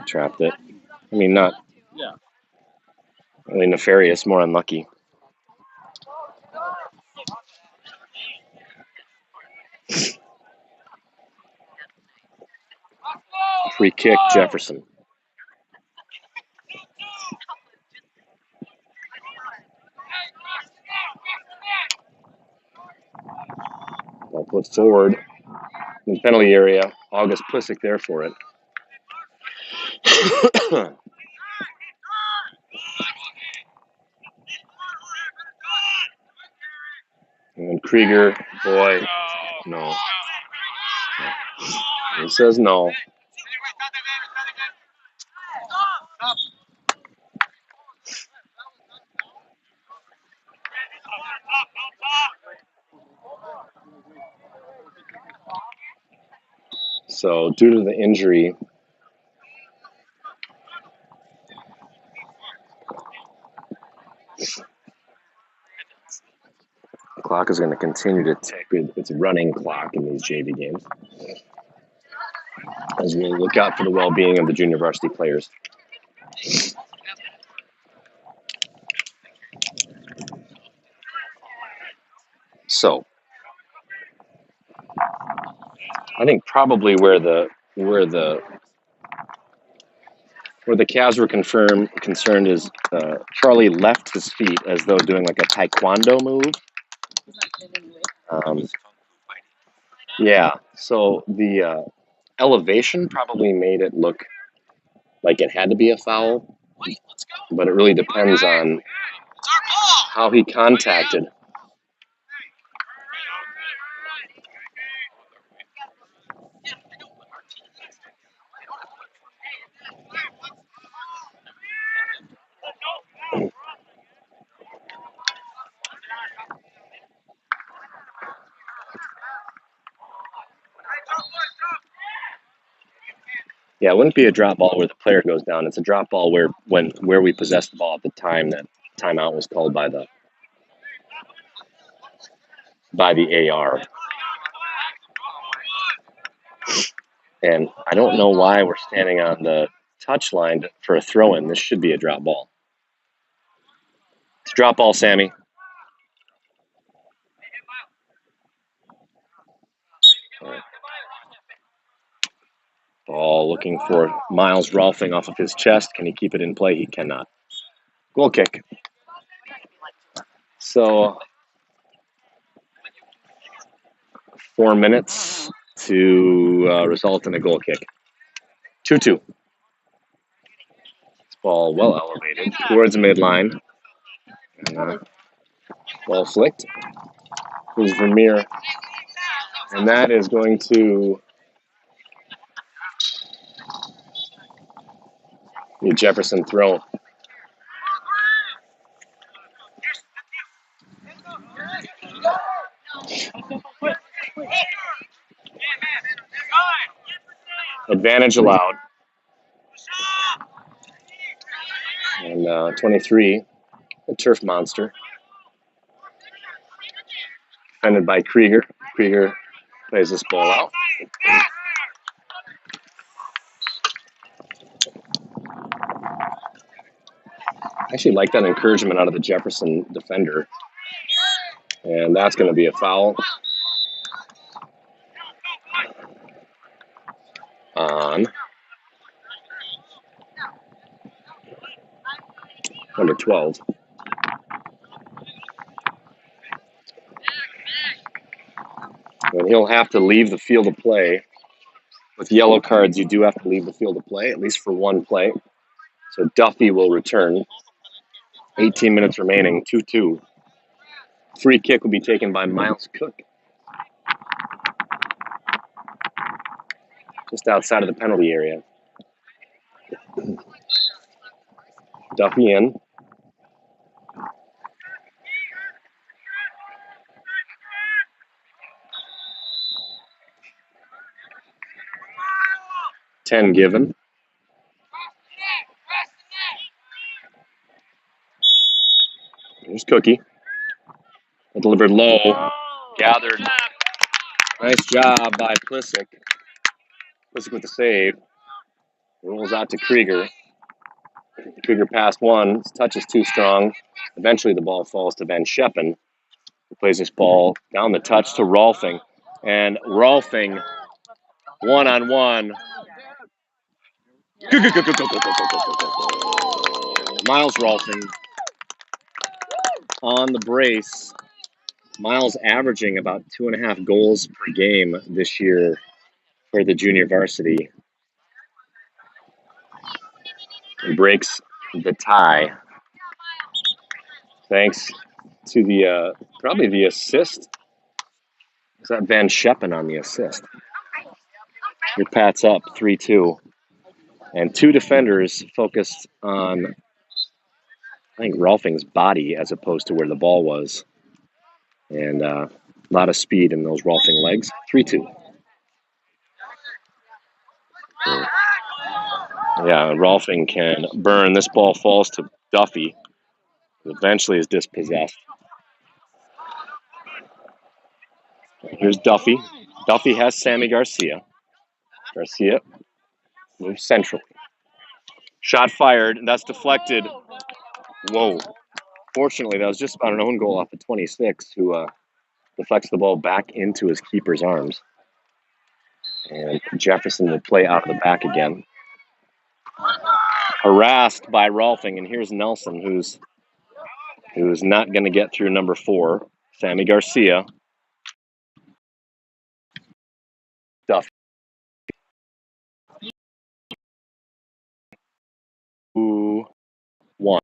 Trapped it. I mean, not really nefarious, more unlucky. Free kick, Jefferson. Ball put forward in the penalty area. August Plissick there for it. And Krieger, boy, no. He says no. So due to the injury, the clock is going to continue to tick. It's a running clock in these JV games. as we'll look out for the well-being of the junior varsity players. So, I think probably where the Cavs were concerned is Charlie left his feet as though doing like a taekwondo move. Yeah, so the elevation probably made it look like it had to be a foul, but it really depends on how he contacted. Yeah, it wouldn't be a drop ball where the player goes down. It's a drop ball where we possessed the ball at the time that timeout was called by the AR. And I don't know why we're standing on the touch line for a throw-in. This should be a drop ball. It's a drop ball, Sammy. Right. Ball looking for Miles Rolfing off of his chest. Can he keep it in play? He cannot. Goal kick. So 4 minutes to result in a goal kick. 2-2. This ball well elevated towards midline. Ball flicked. Here's Vermeer. And that is going to be Jefferson throw. Advantage allowed. And 23, a turf monster. Defended by Krieger. Krieger plays this ball out. I actually like that encouragement out of the Jefferson defender. And that's going to be a foul on number 12. And he'll have to leave the field of play. With yellow cards, you do have to leave the field of play, at least for one play. So Duffy will return. 18 minutes remaining, 2-2. Free kick will be taken by Miles Cook. Just outside of the penalty area. Duffy in. Ten given. Here's Cookie. Delivered low. Gathered. Nice job by Plissick. Plissick with the save. Rolls out to Krieger. Krieger passed one. His touch is too strong. Eventually the ball falls to Van Scheppen, who plays this ball down the touch to Rolfing. And Rolfing, one-on-one. Miles Rolfing on the brace. Miles averaging about 2.5 goals per game this year for the junior varsity. And breaks the tie. Thanks to the probably the assist. Is that Van Scheppen on the assist? Your Pat's up 3-2. And two defenders focused on, I think, Rolfing's body as opposed to where the ball was. And a lot of speed in those Rolfing legs. 3-2. Yeah, Rolfing can burn. This ball falls to Duffy. Eventually is dispossessed. Here's Duffy. Duffy has Sammy Garcia. Garcia Move centrally. Shot fired. That's deflected. Whoa. Fortunately, that was just about an own goal off the 26, who deflects the ball back into his keeper's arms. And Jefferson will play out of the back again. Harassed by Rolfing, and here's Nelson, who's not going to get through number 4, Sammy Garcia. Duff. 2-1.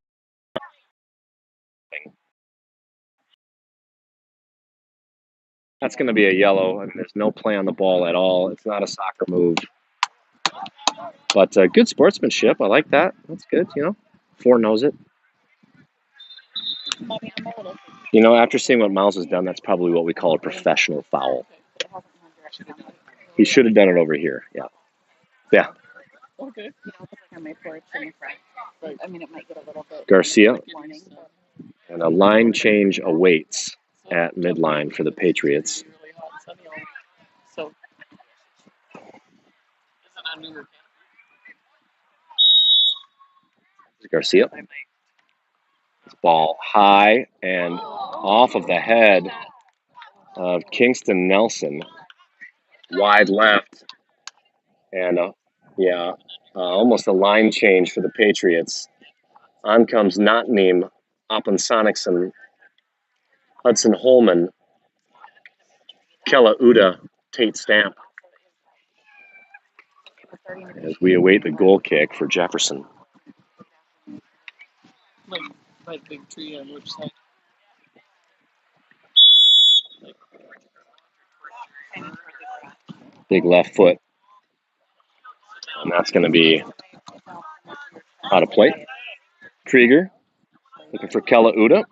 That's going to be a yellow. I mean, there's no play on the ball at all. It's not a soccer move. But good sportsmanship. I like that. That's good, 4 knows it. After seeing what Miles has done, that's probably what we call a professional foul. He should have done it over here. Yeah. Yeah. Okay. On my porch in the front. But, I mean, it might get a little bit Garcia. warning, but... And a line change awaits at midline for the Patriots. So, Garcia. Ball high and off of the head of Kingston Nelson. Wide left. And, almost a line change for the Patriots. On comes Notneem, Oppensonicson, Hudson Holman, Kella Uda, Tate Stamp. As we await the goal kick for Jefferson. like big tree on which side? Big left foot. And that's going to be out of play. Krieger looking for Kella Uda.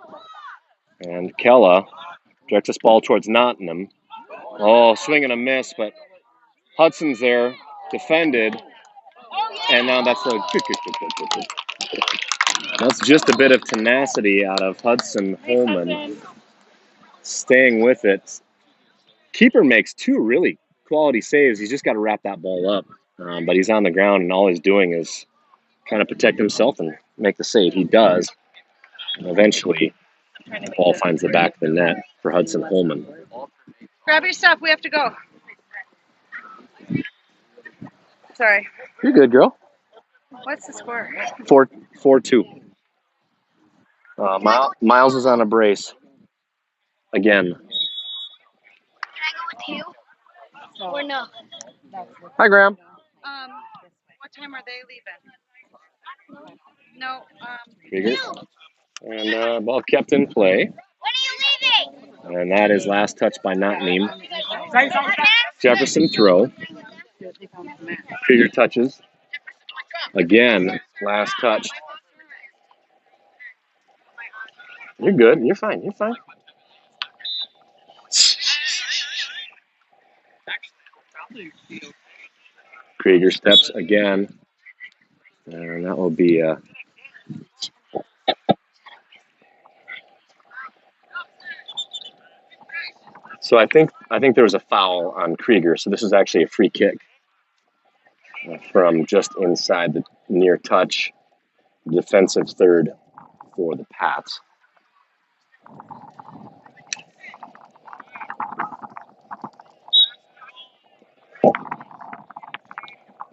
And Kella directs this ball towards Nottingham. Oh, swing and a miss, but Hudson's there, defended. And now that's just a bit of tenacity out of Hudson Holman. Staying with it. Keeper makes 2 really quality saves. He's just got to wrap that ball up. But he's on the ground, and all he's doing is kind of protect himself and make the save. He does. And eventually, the ball finds the back of the net for Hudson Holman. Grab your stuff. We have to go. Sorry. You're good, girl. What's the score? 4-2. Miles is on a brace. Again. Can I go with you? Or no? Hi, Graham. What time are they leaving? No. Krieger. And ball kept in play. When are you leaving? And that is last touch by Notneem. Jefferson throw. Krieger touches. Again, last touch. You're good. You're fine. You're fine. Krieger steps again. And that will be So I think there was a foul on Krieger. So this is actually a free kick from just inside the near touch defensive third for the Pats.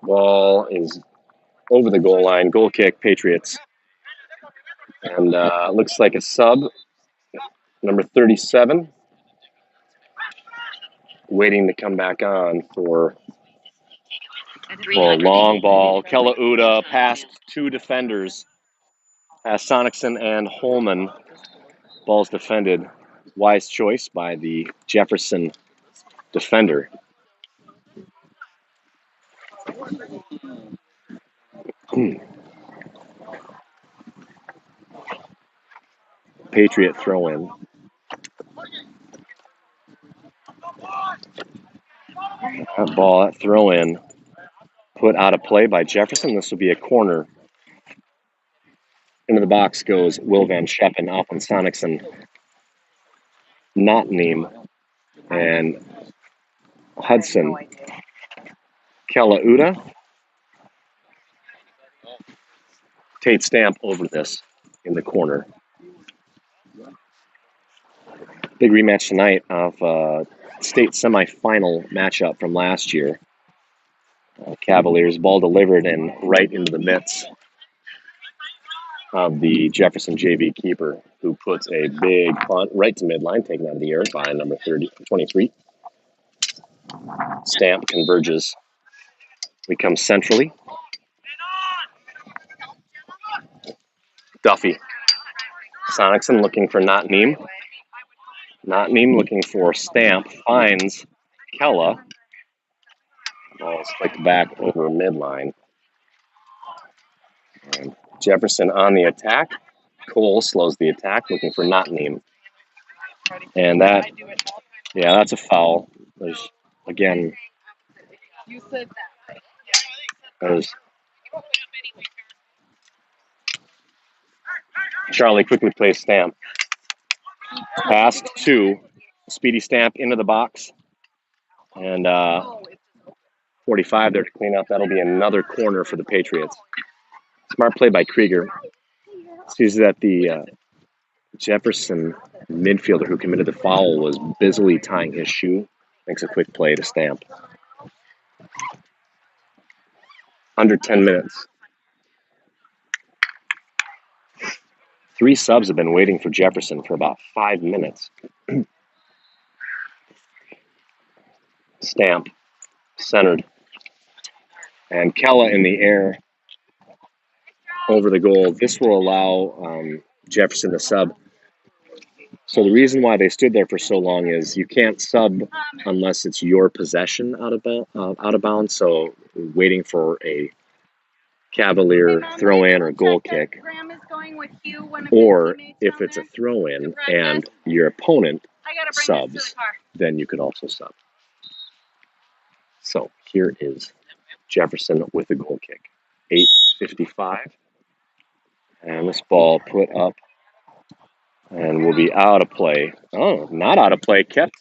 Ball is over the goal line. Goal kick, Patriots. And looks like a sub, number 37, waiting to come back on for long ball. Kella Uda past 2 defenders. Past Sonicson and Holman. Ball's defended. Wise choice by the Jefferson defender. Patriot throw in. That throw in, put out of play by Jefferson. This will be a corner. Into the box goes Will Van Scheppen, Alphen Sonicson, Notneem, and Hudson. Kella Uda Tate Stamp over this in the corner. Big rematch tonight of state semifinal matchup from last year. Cavaliers, ball delivered and right into the mitts of the Jefferson JV keeper, who puts a big punt right to midline, taken out of the air by number 23. Stamp converges. We come centrally. Duffy. Sonicson looking for Not Neem. Not Neem looking for Stamp. Finds Kella. Ball is flicked back over midline. And Jefferson on the attack. Cole slows the attack, looking for Not Neem. And that, yeah, that's a foul. There's, again, there's Charlie quickly plays Stamp. Pass to Speedy Stamp into the box. And 45 there to clean up. That'll be another corner for the Patriots. Smart play by Krieger. Sees that the Jefferson midfielder who committed the foul was busily tying his shoe. Makes a quick play to Stamp. Under 10 minutes. 3 subs have been waiting for Jefferson for about 5 minutes. Stamp, centered. And Kella in the air over the goal. This will allow Jefferson to sub. So the reason why they stood there for so long is you can't sub unless it's your possession out of bounds. So waiting for a Cavalier throw-in or goal kick. Or if it's a throw-in and your opponent subs, then you could also sub. So here is Jefferson with a goal kick. 8:55. And this ball put up and will be out of play. Oh, not out of play. Kept.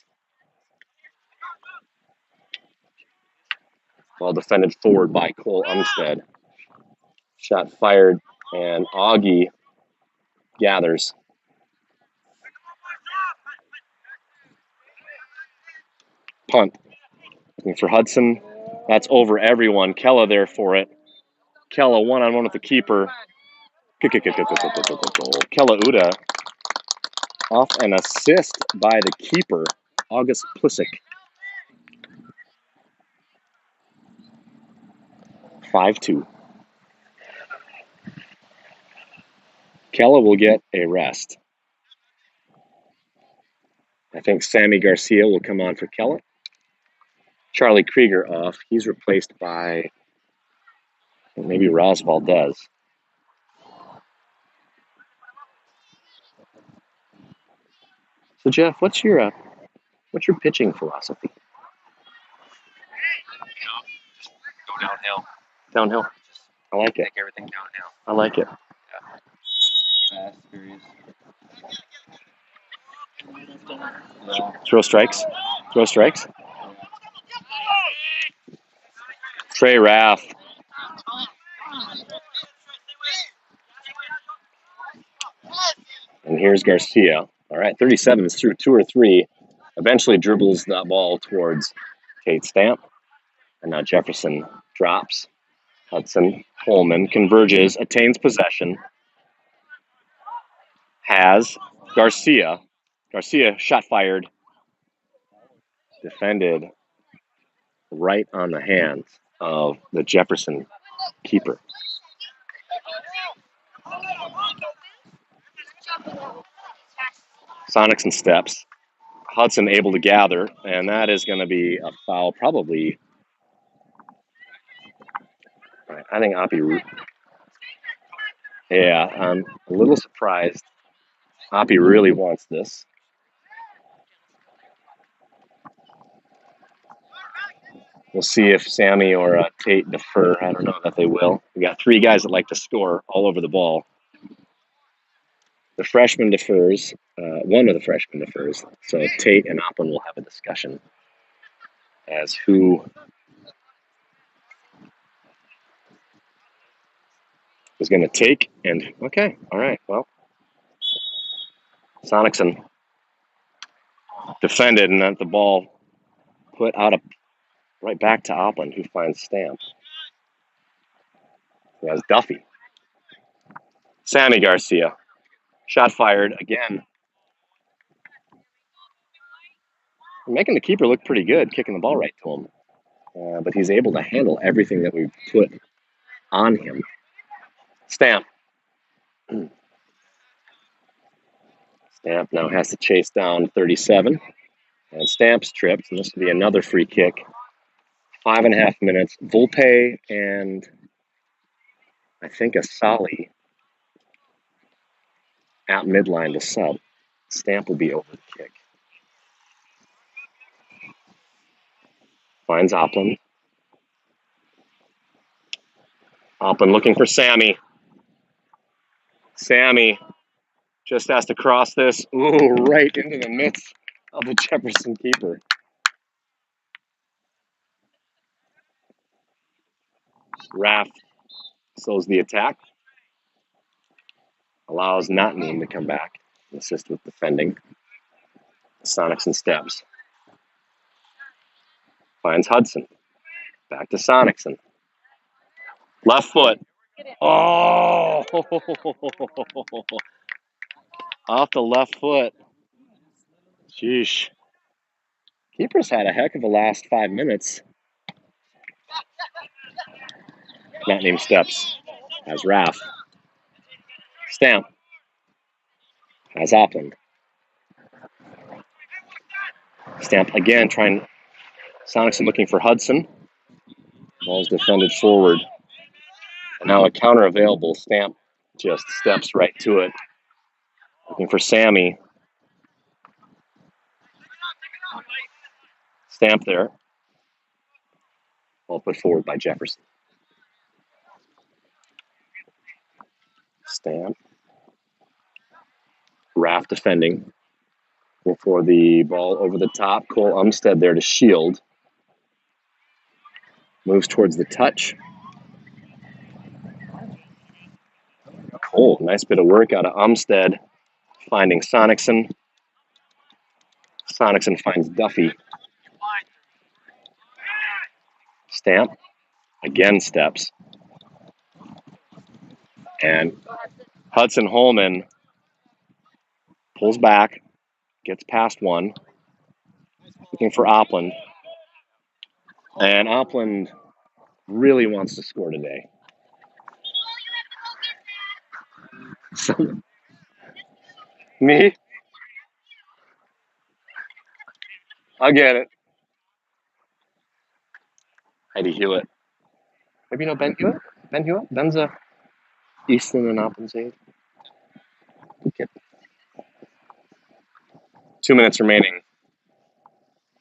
Ball defended forward by Cole Umstead. Shot fired, and Augie gathers. Punt. Looking for Hudson. That's over everyone. Kella there for it. Kella one-on-one with the keeper. Kella Uda off an assist by the keeper, August Plisick. 5-2. Kella will get a rest. I think Sammy Garcia will come on for Kella. Charlie Krieger off. He's replaced by maybe Ross Valdez. So Jeff, what's your pitching philosophy? Go downhill. Downhill. I like it. Take everything downhill. I like it. Fast, furious. Throw strikes. Throw strikes. Trey Raff. And here's Garcia. All right, 37 is through 2 or 3. Eventually dribbles that ball towards Tate Stamp. And now Jefferson drops. Hudson, Holman converges, attains possession. Has Garcia. Garcia shot fired. Defended right on the hands of the Jefferson keeper. Sonicson steps. Hudson able to gather, and that is going to be a foul, probably. I think Oppie. Yeah, I'm a little surprised. Oppie really wants this. We'll see if Sammy or Tate defer. I don't know that they will. We got 3 guys that like to score all over the ball. The freshman defers. One of the freshmen defers. So Tate and Oppen will have a discussion as who is going to take and, okay, all right, well, Sonicson defended and then the ball put out right back to Oppland, who finds Stamp. He has Duffy. Sammy Garcia. Shot fired again. Making the keeper look pretty good, kicking the ball right to him. But he's able to handle everything that we've put on him. Stamp. Stamp now has to chase down 37. And Stamp's tripped, and this will be another free kick. 5.5 minutes. Volpe and I think a Sali at midline to sub. Stamp will be over the kick. Finds Oppland. Oppland looking for Sammy. Sammy just has to cross this. Ooh, right into the midst of the Jefferson keeper. Raff slows the attack. Allows Notname to come back and assist with defending. Sonicson steps. Finds Hudson. Back to Sonicson. Left foot. Oh! Off the left foot. Sheesh. Keeper's had a heck of a last 5 minutes. Notname steps. Has Raff. Stamp. Has Oppland. Stamp again, trying. Sonicson looking for Hudson. Ball's defended forward. And now a counter available. Stamp just steps right to it. Looking for Sammy. Stamp there. Ball put forward by Jefferson. Stamp. Raff defending. For the ball over the top. Cole Umstead there to shield. Moves towards the touch. Cole, nice bit of work out of Umstead. Finding Sonicson. Sonicson finds Duffy. Stamp. Again steps. And Hudson Holman pulls back. Gets past one. Looking for Oppland. And Oppland really wants to score today. So, me? I'll get it. Heidi Hewitt. Maybe you know Ben Hewitt? Ben Hewitt? Ben's a Eastland and Oppland's aide. Okay. 2 minutes remaining.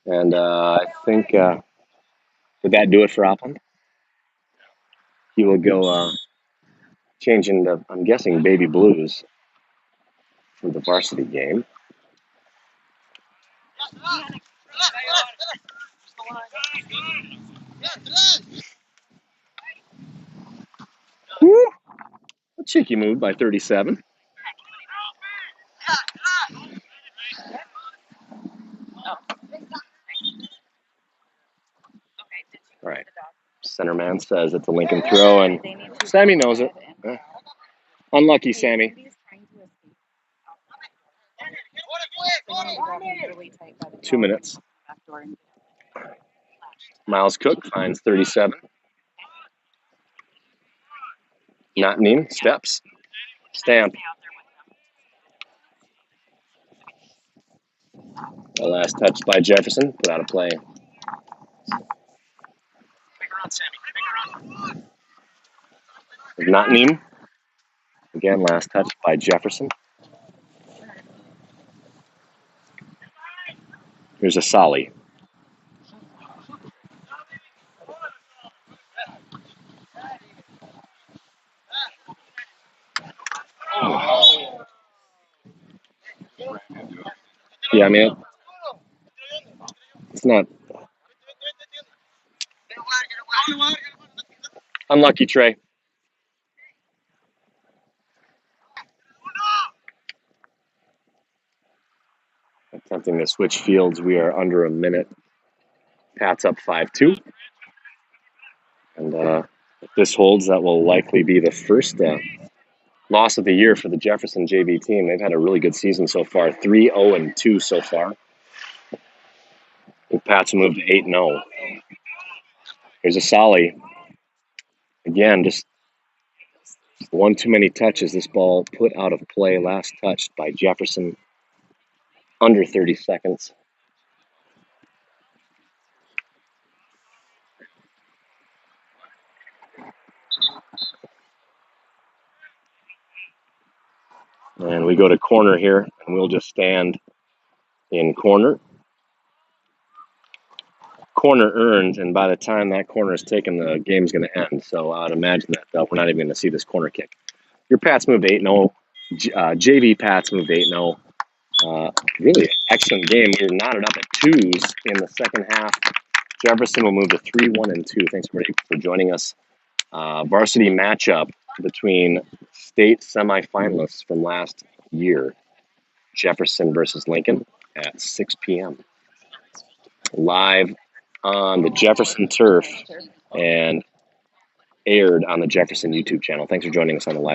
And I think, did that do it for Oppland? He will go change into, I'm guessing, baby blues for the varsity game. Woo! A cheeky move by 37. All right. Center man says it's a Lincoln throw, and Sammy knows it. Unlucky, Sammy. 2 minutes. Miles Cook finds 37. Notname steps. Stamp. The last touch by Jefferson. Put out of play. Notname. Again, last touch by Jefferson. Here's a Solly. Yeah, I mean, it's not. Unlucky, Trey. Attempting to switch fields. We are under a minute. Pat's up 5-2. And if this holds, that will likely be the first loss of the year for the Jefferson JV team. They've had a really good season so far. 3-0-2 so far. And Pat's moved to 8-0. Here's a Solly. Again, just one too many touches. This ball put out of play. Last touched by Jefferson. Under 30 seconds. And we go to corner here, and we'll just stand in corner. Corner earned, and by the time that corner is taken, the game's going to end. So I'd imagine that we're not even going to see this corner kick. Your Pats moved 8-0. JV Pats moved 8-0. Really excellent game. We were knotted up at 2s in the second half. Jefferson will move to 3-1-2. Thanks everybody for joining us. Varsity matchup between state semifinalists from last year. Jefferson versus Lincoln at 6 p.m. Live on the Jefferson turf and aired on the Jefferson YouTube channel. Thanks for joining us on the live.